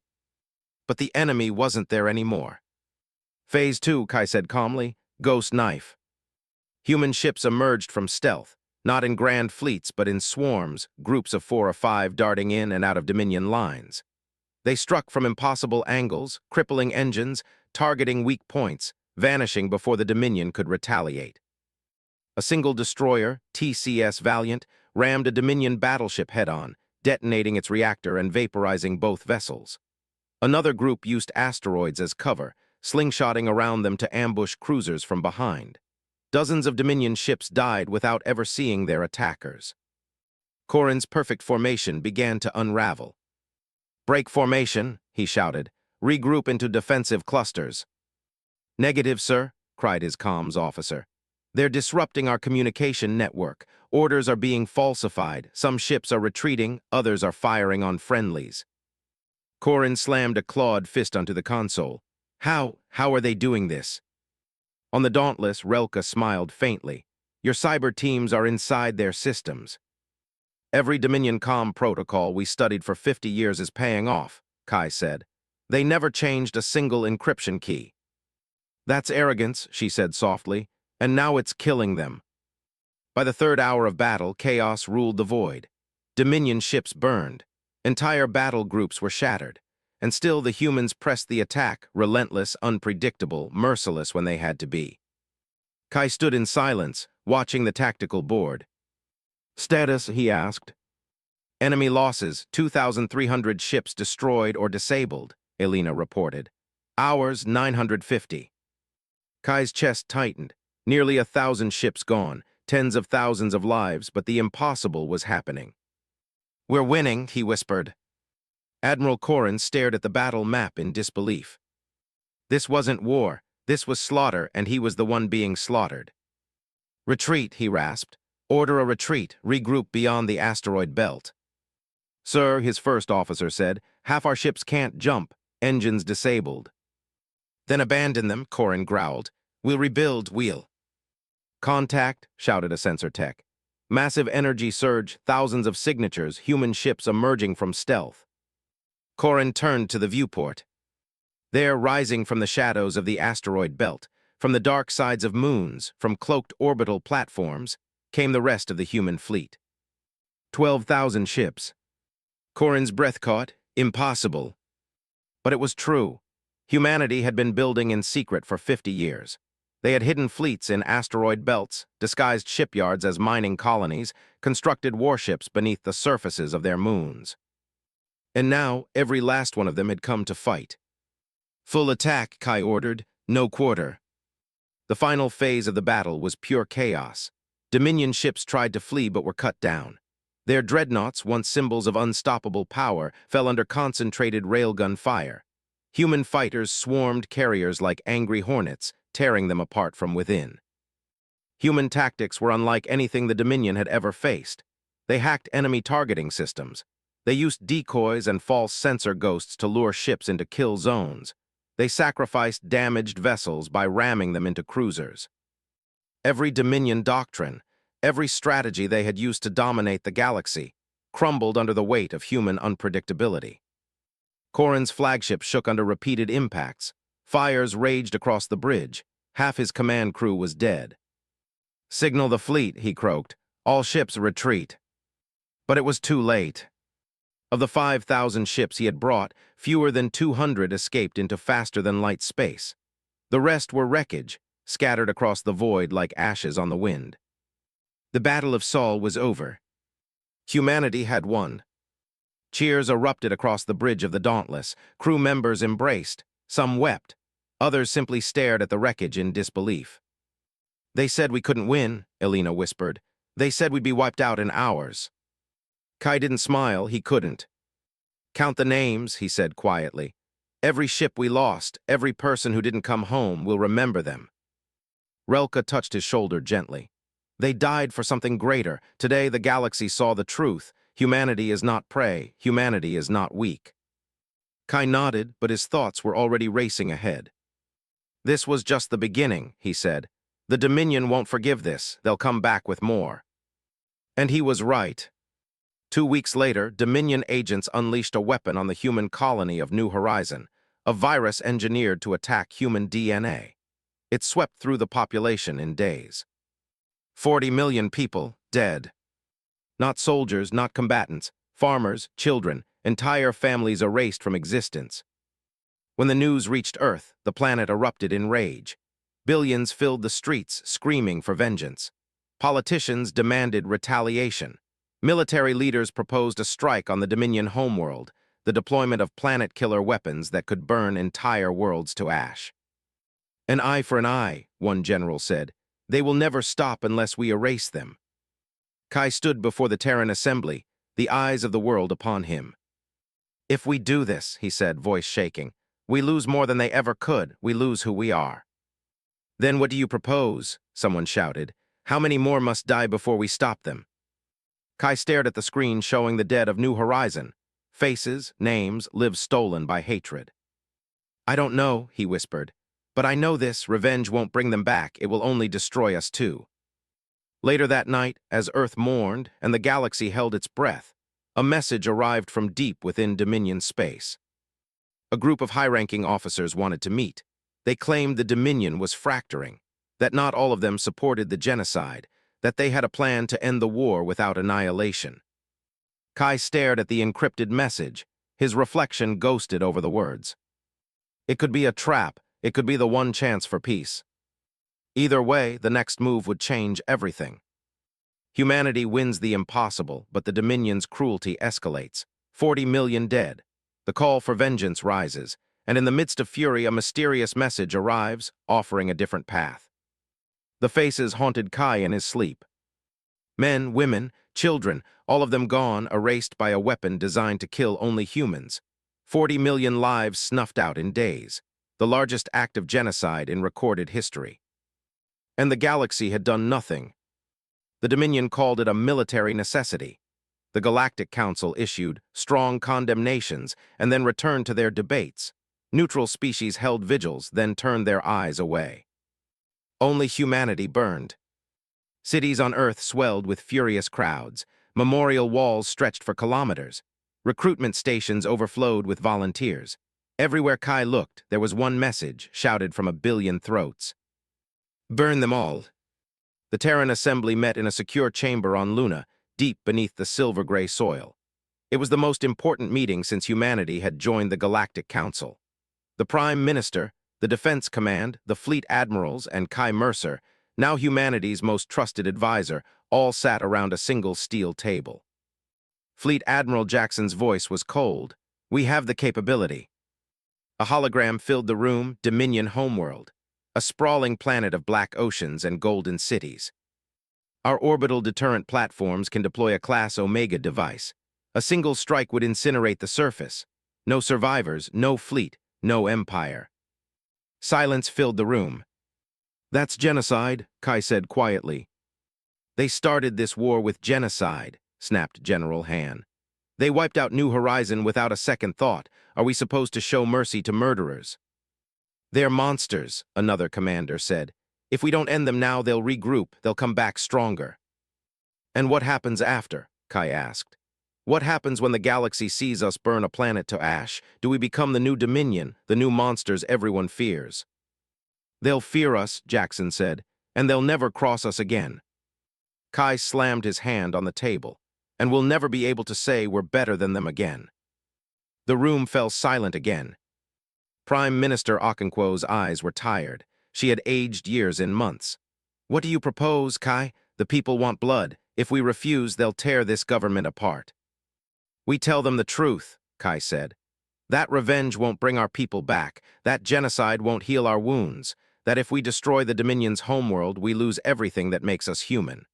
S1: But the enemy wasn't there anymore. Phase 2, Kai said calmly, Ghost Knife. Human ships emerged from stealth, not in grand fleets but in swarms, groups of 4 or 5 darting in and out of Dominion lines. They struck from impossible angles, crippling engines, targeting weak points, vanishing before the Dominion could retaliate. A single destroyer, TCS Valiant, rammed a Dominion battleship head-on, detonating its reactor and vaporizing both vessels. Another group used asteroids as cover, slingshotting around them to ambush cruisers from behind. Dozens of Dominion ships died without ever seeing their attackers. Corrin's perfect formation began to unravel. Break formation, he shouted. Regroup into defensive clusters. Negative, sir, cried his comms officer. They're disrupting our communication network. Orders are being falsified. Some ships are retreating, others are firing on friendlies. Corrin slammed a clawed fist onto the console. How are they doing this? On the Dauntless, Relka smiled faintly. Your cyber teams are inside their systems. Every Dominion comm protocol we studied for 50 years is paying off, Kai said. They never changed a single encryption key. That's arrogance, she said softly, and now it's killing them. By the 3rd hour of battle, chaos ruled the void. Dominion ships burned. Entire battle groups were shattered. And still the humans pressed the attack, relentless, unpredictable, merciless when they had to be. Kai stood in silence, watching the tactical board. Status, he asked. Enemy losses, 2,300 ships destroyed or disabled, Elena reported. Ours, 950. Kai's chest tightened. Nearly 1,000 ships gone, tens of thousands of lives, but the impossible was happening. We're winning, he whispered. Admiral Corrin stared at the battle map in disbelief. This wasn't war, this was slaughter, and he was the one being slaughtered. Retreat, he rasped. Order a retreat, regroup beyond the asteroid belt. Sir, his first officer said, half our ships can't jump, engines disabled. Then abandon them, Corin growled. We'll rebuild, we'll. Contact, shouted a sensor tech. Massive energy surge, thousands of signatures, human ships emerging from stealth. Corin turned to the viewport. There, rising from the shadows of the asteroid belt, from the dark sides of moons, from cloaked orbital platforms, came the rest of the human fleet. 12,000 ships. Corin's breath caught. Impossible. But it was true. Humanity had been building in secret for 50 years. They had hidden fleets in asteroid belts, disguised shipyards as mining colonies, constructed warships beneath the surfaces of their moons. And now, every last one of them had come to fight. Full attack, Kai ordered, no quarter. The final phase of the battle was pure chaos. Dominion ships tried to flee but were cut down. Their dreadnoughts, once symbols of unstoppable power, fell under concentrated railgun fire. Human fighters swarmed carriers like angry hornets, tearing them apart from within. Human tactics were unlike anything the Dominion had ever faced. They hacked enemy targeting systems. They used decoys and false sensor ghosts to lure ships into kill zones. They sacrificed damaged vessels by ramming them into cruisers. Every Dominion doctrine, every strategy they had used to dominate the galaxy, crumbled under the weight of human unpredictability. Corin's flagship shook under repeated impacts. Fires raged across the bridge. Half his command crew was dead. Signal the fleet, he croaked. All ships retreat. But it was too late. Of the 5,000 ships he had brought, fewer than 200 escaped into faster-than-light space. The rest were wreckage, scattered across the void like ashes on the wind. The Battle of Sol was over. Humanity had won. Cheers erupted across the bridge of the Dauntless. Crew members embraced. Some wept. Others simply stared at the wreckage in disbelief. They said we couldn't win, Elena whispered. They said we'd be wiped out in hours. Kai didn't smile, he couldn't. Count the names, he said quietly. Every ship we lost, every person who didn't come home, will remember them. Relka touched his shoulder gently. They died for something greater. Today the galaxy saw the truth. Humanity is not prey. Humanity is not weak. Kai nodded, but his thoughts were already racing ahead. This was just the beginning, he said. The Dominion won't forgive this. They'll come back with more. And he was right. 2 weeks later, Dominion agents unleashed a weapon on the human colony of New Horizon, a virus engineered to attack human DNA. It swept through the population in days. 40 million people dead. Not soldiers, not combatants, farmers, children, entire families erased from existence. When the news reached Earth, the planet erupted in rage. Billions filled the streets, screaming for vengeance. Politicians demanded retaliation. Military leaders proposed a strike on the Dominion homeworld, the deployment of planet-killer weapons that could burn entire worlds to ash. An eye for an eye, one general said. They will never stop unless we erase them. Kai stood before the Terran assembly, the eyes of the world upon him. If we do this, he said, voice shaking, we lose more than they ever could. We lose who we are. Then what do you propose? Someone shouted. How many more must die before we stop them? Kai stared at the screen showing the dead of New Horizon. Faces, names, lives stolen by hatred. I don't know, he whispered. But I know this, revenge won't bring them back. It will only destroy us too. Later that night, as Earth mourned and the galaxy held its breath, a message arrived from deep within Dominion space. A group of high-ranking officers wanted to meet. They claimed the Dominion was fracturing, that not all of them supported the genocide, that they had a plan to end the war without annihilation. Kai stared at the encrypted message, his reflection ghosted over the words. It could be a trap, it could be the one chance for peace. Either way, the next move would change everything. Humanity wins the impossible, but the Dominion's cruelty escalates. 40 million dead. The call for vengeance rises, and in the midst of fury, a mysterious message arrives, offering a different path. The faces haunted Kai in his sleep. Men, women, children, all of them gone, erased by a weapon designed to kill only humans. 40 million lives snuffed out in days, the largest act of genocide in recorded history. And the galaxy had done nothing. The Dominion called it a military necessity. The Galactic Council issued strong condemnations and then returned to their debates. Neutral species held vigils, then turned their eyes away. Only humanity burned. Cities on Earth swelled with furious crowds. Memorial walls stretched for kilometers. Recruitment stations overflowed with volunteers. Everywhere Kai looked, there was one message shouted from a billion throats. Burn them all. The Terran Assembly met in a secure chamber on Luna, deep beneath the silver-gray soil. It was the most important meeting since humanity had joined the Galactic Council. The Prime Minister, the Defense Command, the Fleet Admirals, and Kai Mercer, now humanity's most trusted advisor, all sat around a single steel table. Fleet Admiral Jackson's voice was cold. We have the capability. A hologram filled the room, Dominion Homeworld, a sprawling planet of black oceans and golden cities. Our orbital deterrent platforms can deploy a Class Omega device. A single strike would incinerate the surface. No survivors, no fleet, no empire. Silence filled the room. That's genocide, Kai said quietly. They started this war with genocide, snapped General Han. They wiped out New Horizon without a second thought. Are we supposed to show mercy to murderers? They're monsters, another commander said. If we don't end them now, they'll regroup, they'll come back stronger. And what happens after? Kai asked. What happens when the galaxy sees us burn a planet to ash? Do we become the new Dominion, the new monsters everyone fears? They'll fear us, Jackson said, and they'll never cross us again. Kai slammed his hand on the table, and we'll never be able to say we're better than them again. The room fell silent again. Prime Minister Okonkwo's eyes were tired. She had aged years in months. What do you propose, Kai? The people want blood. If we refuse, they'll tear this government apart. We tell them the truth, Kai said. That revenge won't bring our people back. That genocide won't heal our wounds. That if we destroy the Dominion's homeworld, we lose everything that makes us human.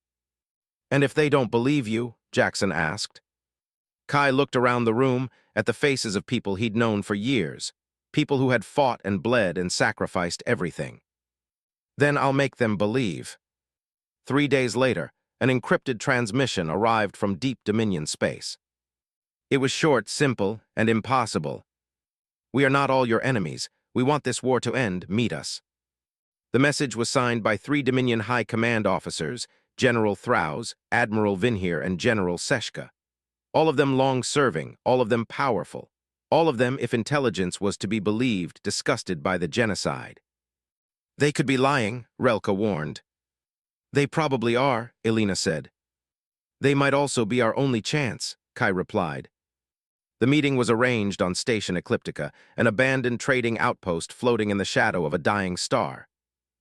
S1: And if they don't believe you? Jackson asked. Kai looked around the room at the faces of people he'd known for years, people who had fought and bled and sacrificed everything. Then I'll make them believe. 3 days later, an encrypted transmission arrived from deep Dominion space. It was short, simple, and impossible. We are not all your enemies. We want this war to end. Meet us. The message was signed by 3 Dominion High Command officers, General Thrauz, Admiral Vinhir, and General Seshka. All of them long-serving, all of them powerful. All of them, if intelligence was to be believed, disgusted by the genocide. They could be lying, Relka warned. They probably are, Elena said. They might also be our only chance, Kai replied. The meeting was arranged on Station Ecliptica, an abandoned trading outpost floating in the shadow of a dying star.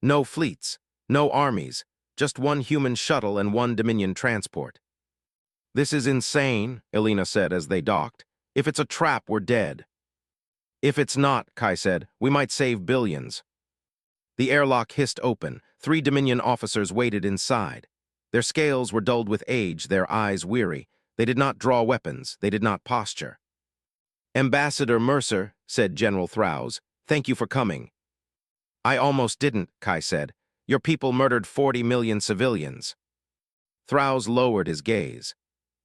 S1: No fleets, no armies, just one human shuttle and one Dominion transport. This is insane, Elena said as they docked. If it's a trap, we're dead. If it's not, Kai said, we might save billions. The airlock hissed open. 3 Dominion officers waited inside. Their scales were dulled with age, their eyes weary. They did not draw weapons, they did not posture. Ambassador Mercer, said General Thrauz, thank you for coming. I almost didn't, Kai said. Your people murdered 40 million civilians. Thrauz lowered his gaze.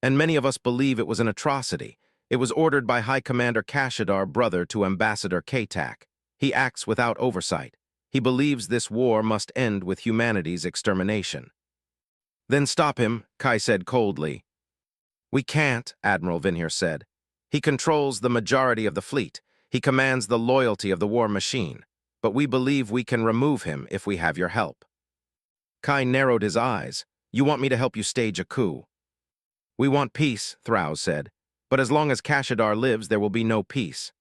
S1: And many of us believe it was an atrocity. It was ordered by High Commander Kashidar, brother to Ambassador Katak. He acts without oversight. He believes this war must end with humanity's extermination. Then stop him, Kai said coldly. We can't, Admiral Vinhir said. He controls the majority of the fleet. He commands the loyalty of the war machine. But we believe we can remove him if we have your help. Kai narrowed his eyes. You want me to help you stage a coup? We want peace, Thrauz said. But as long as Kashidar lives, there will be no peace.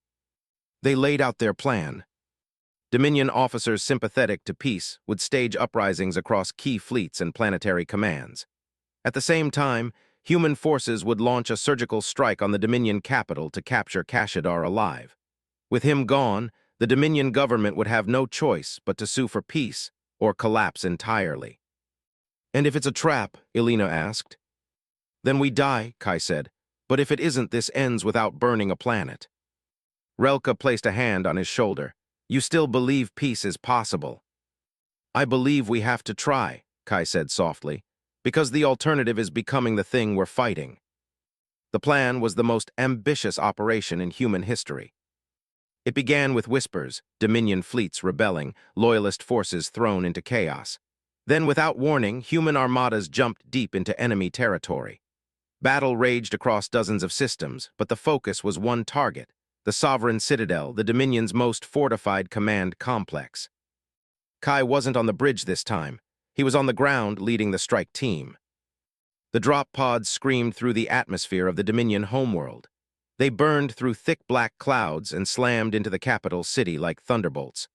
S1: They laid out their plan. Dominion officers sympathetic to peace would stage uprisings across key fleets and planetary commands. At the same time, human forces would launch a surgical strike on the Dominion capital to capture Kashidar alive. With him gone, the Dominion government would have no choice but to sue for peace or collapse entirely. And if it's a trap, Elena asked. Then we die, Kai said. But if it isn't, this ends without burning a planet. Relka placed a hand on his shoulder. You still believe peace is possible? I believe we have to try, Kai said softly. Because the alternative is becoming the thing we're fighting. The plan was the most ambitious operation in human history. It began with whispers, Dominion fleets rebelling, loyalist forces thrown into chaos. Then, without warning, human armadas jumped deep into enemy territory. Battle raged across dozens of systems, but the focus was one target, the Sovereign Citadel, the Dominion's most fortified command complex. Kai wasn't on the bridge this time. He was on the ground leading the strike team. The drop pods screamed through the atmosphere of the Dominion homeworld. They burned through thick black clouds and slammed into the capital city like thunderbolts.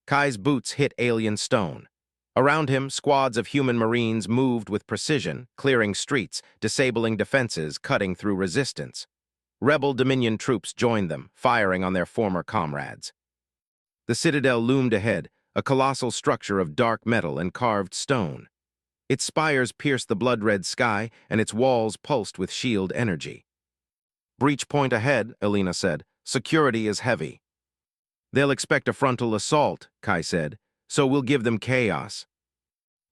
S1: Kai's boots hit alien stone. Around him, squads of human marines moved with precision, clearing streets, disabling defenses, cutting through resistance. Rebel Dominion troops joined them, firing on their former comrades. The citadel loomed ahead, a colossal structure of dark metal and carved stone. Its spires pierced the blood-red sky, and its walls pulsed with shield energy. "Breach point ahead," Elena said. "Security is heavy." "They'll expect a frontal assault," Kai said, "so we'll give them chaos."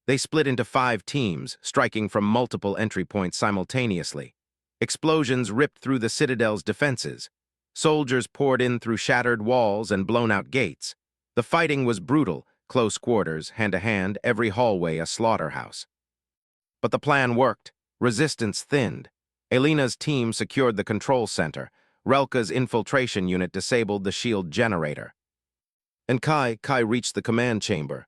S1: They split into 5 teams, striking from multiple entry points simultaneously. Explosions ripped through the citadel's defenses. Soldiers poured in through shattered walls and blown-out gates. The fighting was brutal, close quarters, hand-to-hand, every hallway a slaughterhouse. But the plan worked. Resistance thinned. Elena's team secured the control center. Relka's infiltration unit disabled the shield generator. And Kai reached the command chamber.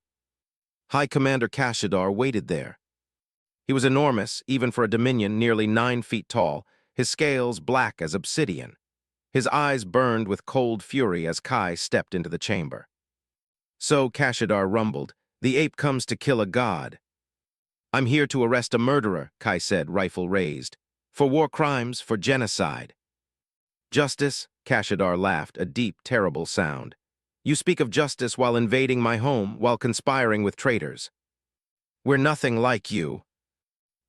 S1: High Commander Kashidar waited there. He was enormous, even for a Dominion nearly 9 feet tall, his scales black as obsidian. His eyes burned with cold fury as Kai stepped into the chamber. "So," Kashidar rumbled, "the ape comes to kill a god." "I'm here to arrest a murderer," Kai said, rifle raised. "For war crimes, for genocide." "Justice?" Kashidar laughed, a deep, terrible sound. "You speak of justice while invading my home, while conspiring with traitors. We're nothing like you."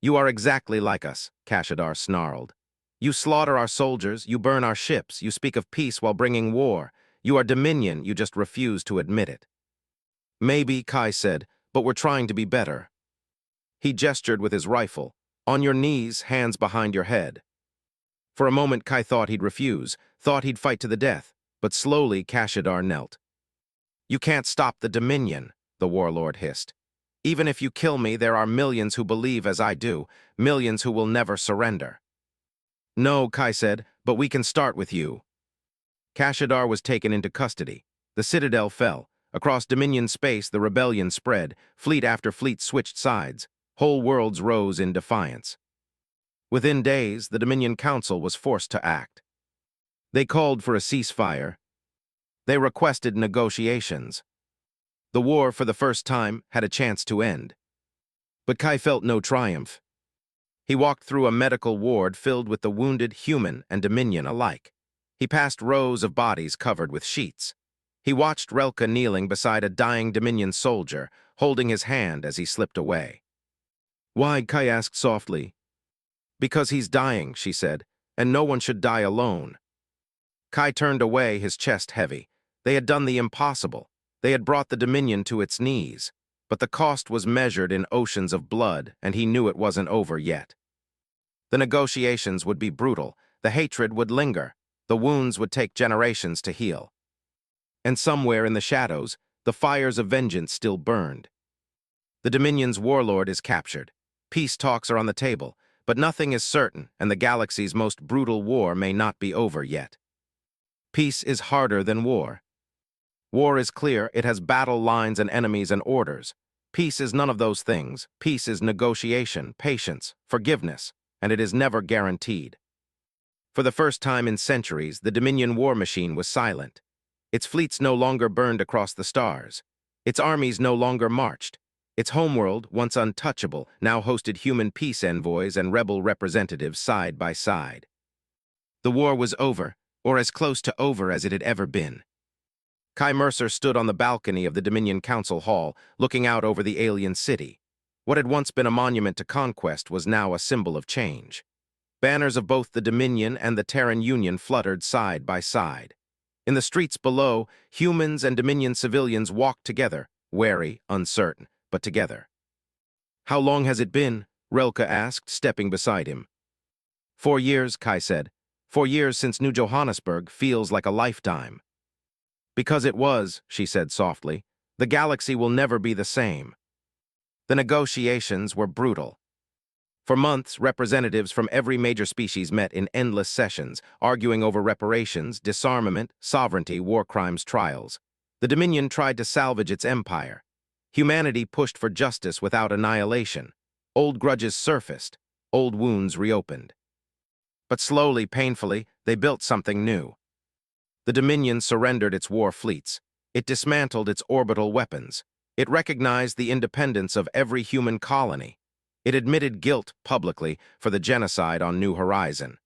S1: "You are exactly like us," Kashidar snarled. "You slaughter our soldiers, you burn our ships, you speak of peace while bringing war. You are Dominion, you just refuse to admit it." "Maybe," Kai said, "but we're trying to be better." He gestured with his rifle. "On your knees, hands behind your head." For a moment, Kai thought he'd refuse, thought he'd fight to the death, but slowly Kashidar knelt. "You can't stop the Dominion," the warlord hissed. "Even if you kill me, there are millions who believe as I do, millions who will never surrender." "No," Kai said, "but we can start with you." Kashidar was taken into custody. The citadel fell. Across Dominion space, the rebellion spread. Fleet after fleet switched sides. Whole worlds rose in defiance. Within days, the Dominion Council was forced to act. They called for a ceasefire. They requested negotiations. The war, for the first time, had a chance to end. But Kai felt no triumph. He walked through a medical ward filled with the wounded human and Dominion alike. He passed rows of bodies covered with sheets. He watched Relka kneeling beside a dying Dominion soldier, holding his hand as he slipped away. "Why?" Kai asked softly. "Because he's dying," she said, "and no one should die alone." Kai turned away, his chest heavy. They had done the impossible. They had brought the Dominion to its knees. But the cost was measured in oceans of blood, and he knew it wasn't over yet. The negotiations would be brutal. The hatred would linger. The wounds would take generations to heal. And somewhere in the shadows, the fires of vengeance still burned. The Dominion's warlord is captured. Peace talks are on the table, but nothing is certain, and the galaxy's most brutal war may not be over yet. Peace is harder than war. War is clear, it has battle lines and enemies and orders. Peace is none of those things. Peace is negotiation, patience, forgiveness, and it is never guaranteed. For the first time in centuries, the Dominion war machine was silent. Its fleets no longer burned across the stars. Its armies no longer marched. Its homeworld, once untouchable, now hosted human peace envoys and rebel representatives side by side. The war was over, or as close to over as it had ever been. Kai Mercer stood on the balcony of the Dominion Council Hall, looking out over the alien city. What had once been a monument to conquest was now a symbol of change. Banners of both the Dominion and the Terran Union fluttered side by side. In the streets below, humans and Dominion civilians walked together, wary, uncertain, but together. "How long has it been?" Relka asked, stepping beside him. 4 years, Kai said. 4 years since New Johannesburg feels like a lifetime. Because it was, she said softly. The galaxy will never be the same. The negotiations were brutal. For months, representatives from every major species met in endless sessions, arguing over reparations, disarmament, sovereignty, war crimes trials. The Dominion tried to salvage its empire. Humanity pushed for justice without annihilation. Old grudges surfaced, old wounds reopened. But slowly, painfully, they built something new. The Dominion surrendered its war fleets. It dismantled its orbital weapons. It recognized the independence of every human colony. It admitted guilt publicly for the genocide on New Horizon.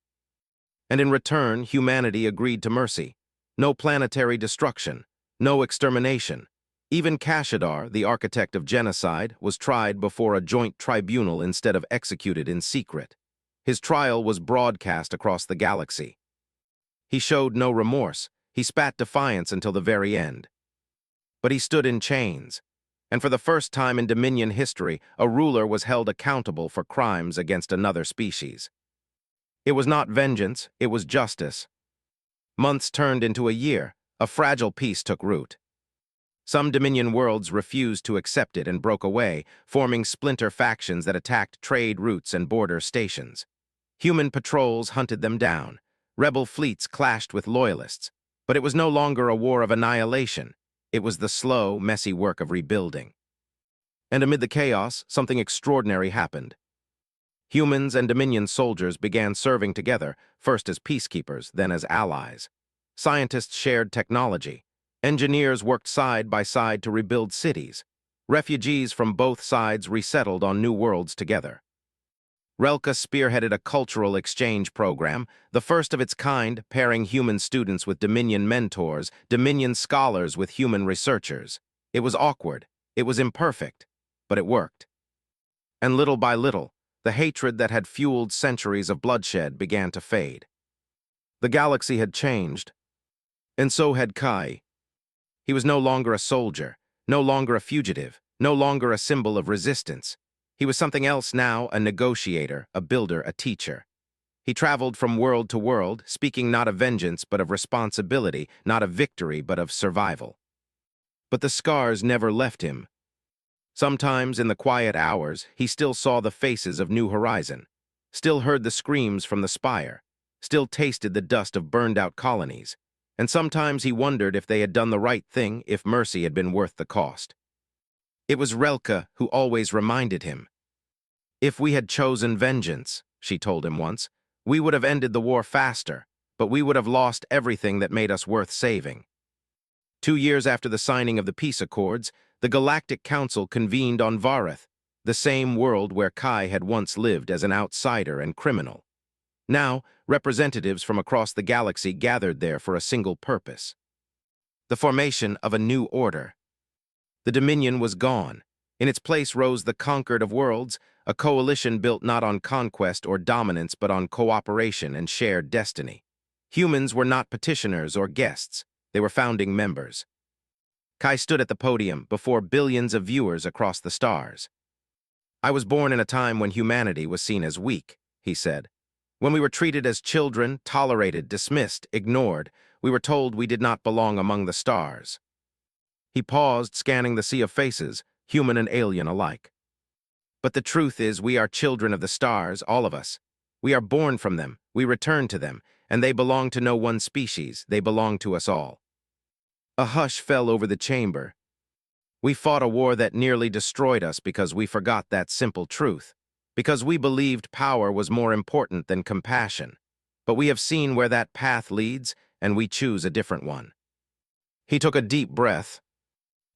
S1: And in return, humanity agreed to mercy. No planetary destruction, no extermination. Even Kashidar, the architect of genocide, was tried before a joint tribunal instead of executed in secret. His trial was broadcast across the galaxy. He showed no remorse. He spat defiance until the very end. But he stood in chains. And for the first time in Dominion history, a ruler was held accountable for crimes against another species. It was not vengeance, it was justice. Months turned into a year. A fragile peace took root. Some Dominion worlds refused to accept it and broke away, forming splinter factions that attacked trade routes and border stations. Human patrols hunted them down. Rebel fleets clashed with loyalists. But it was no longer a war of annihilation. It was the slow, messy work of rebuilding. And amid the chaos, something extraordinary happened. Humans and Dominion soldiers began serving together, first as peacekeepers, then as allies. Scientists shared technology. Engineers worked side by side to rebuild cities. Refugees from both sides resettled on new worlds together. Relka spearheaded a cultural exchange program, the first of its kind, pairing human students with Dominion mentors, Dominion scholars with human researchers. It was awkward, it was imperfect, but it worked. And little by little, the hatred that had fueled centuries of bloodshed began to fade. The galaxy had changed, and so had Kai. He was no longer a soldier, no longer a fugitive, no longer a symbol of resistance. He was something else now, a negotiator, a builder, a teacher. He traveled from world to world, speaking not of vengeance but of responsibility, not of victory but of survival. But the scars never left him. Sometimes in the quiet hours, he still saw the faces of New Horizon, still heard the screams from the spire, still tasted the dust of burned-out colonies, and sometimes he wondered if they had done the right thing, if mercy had been worth the cost. It was Relka who always reminded him. If we had chosen vengeance, she told him once, we would have ended the war faster, but we would have lost everything that made us worth saving. 2 years after the signing of the peace accords, the Galactic Council convened on Vareth, the same world where Kai had once lived as an outsider and criminal. Now, representatives from across the galaxy gathered there for a single purpose: the formation of a new order. The Dominion was gone. In its place rose the Conquered of Worlds, a coalition built not on conquest or dominance but on cooperation and shared destiny. Humans were not petitioners or guests. They were founding members. Kai stood at the podium before billions of viewers across the stars. I was born in a time when humanity was seen as weak, he said. When we were treated as children, tolerated, dismissed, ignored, we were told we did not belong among the stars. He paused, scanning the sea of faces, human and alien alike. But the truth is, we are children of the stars, all of us. We are born from them, we return to them, and they belong to no one species, they belong to us all. A hush fell over the chamber. We fought a war that nearly destroyed us because we forgot that simple truth, because we believed power was more important than compassion. But we have seen where that path leads, and we choose a different one. He took a deep breath.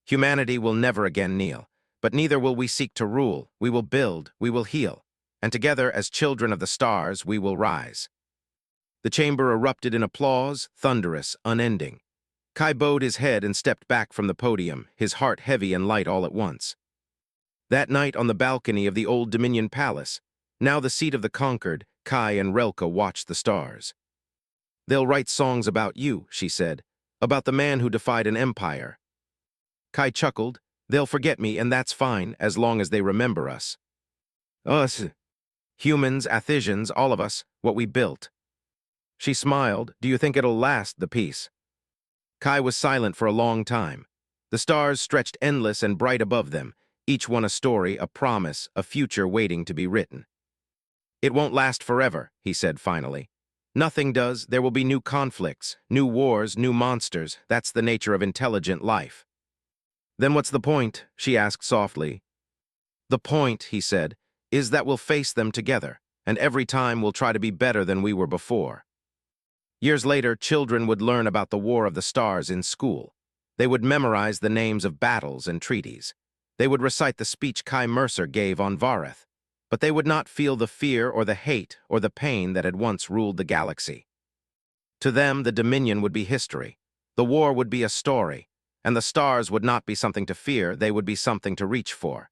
S1: Humanity will never again kneel, but neither will we seek to rule. We will build, we will heal, and together, as children of the stars, we will rise. The chamber erupted in applause, thunderous, unending. Kai bowed his head and stepped back from the podium, his heart heavy and light all at once. That night on the balcony of the old Dominion Palace, now the seat of the conquered, Kai and Relka watched the stars. They'll write songs about you, she said, about the man who defied an empire. Kai chuckled. They'll forget me, and that's fine, as long as they remember us. Us, Humans, Athisians, all of us, what we built. She smiled. Do you think it'll last, the peace? Kai was silent for a long time. The stars stretched endless and bright above them, each one a story, a promise, a future waiting to be written. It won't last forever, he said finally. Nothing does. There will be new conflicts, new wars, new monsters. That's the nature of intelligent life. Then what's the point? She asked softly. The point, he said, is that we'll face them together, and every time we'll try to be better than we were before. Years later, children would learn about the War of the Stars in school. They would memorize the names of battles and treaties. They would recite the speech Kai Mercer gave on Vareth, but they would not feel the fear or the hate or the pain that had once ruled the galaxy. To them, the Dominion would be history. The war would be a story, and the stars would not be something to fear, they would be something to reach for.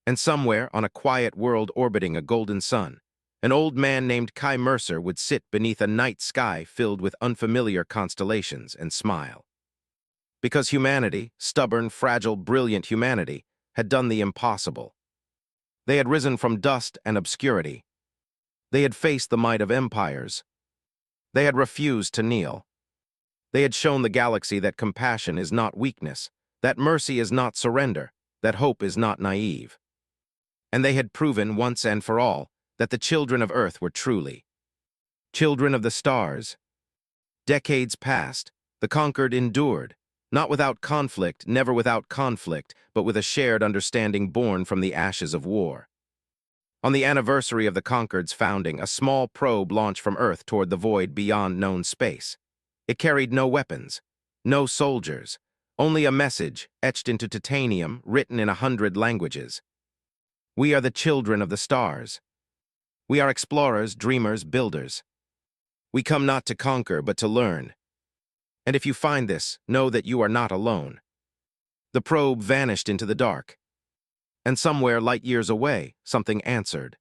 S1: And somewhere, on a quiet world orbiting a golden sun, an old man named Kai Mercer would sit beneath a night sky filled with unfamiliar constellations and smile. Because humanity, stubborn, fragile, brilliant humanity, had done the impossible. They had risen from dust and obscurity. They had faced the might of empires. They had refused to kneel. They had shown the galaxy that compassion is not weakness, that mercy is not surrender, that hope is not naive. And they had proven once and for all that the children of Earth were truly children of the stars. Decades passed, the conquered endured, not without conflict, never without conflict, but with a shared understanding born from the ashes of war. On the anniversary of the Conquered's founding, a small probe launched from Earth toward the void beyond known space. It carried no weapons, no soldiers, only a message etched into titanium, written in 100 languages. We are the children of the stars. We are explorers, dreamers, builders. We come not to conquer, but to learn. And if you find this, know that you are not alone. The probe vanished into the dark. And somewhere light years away, something answered.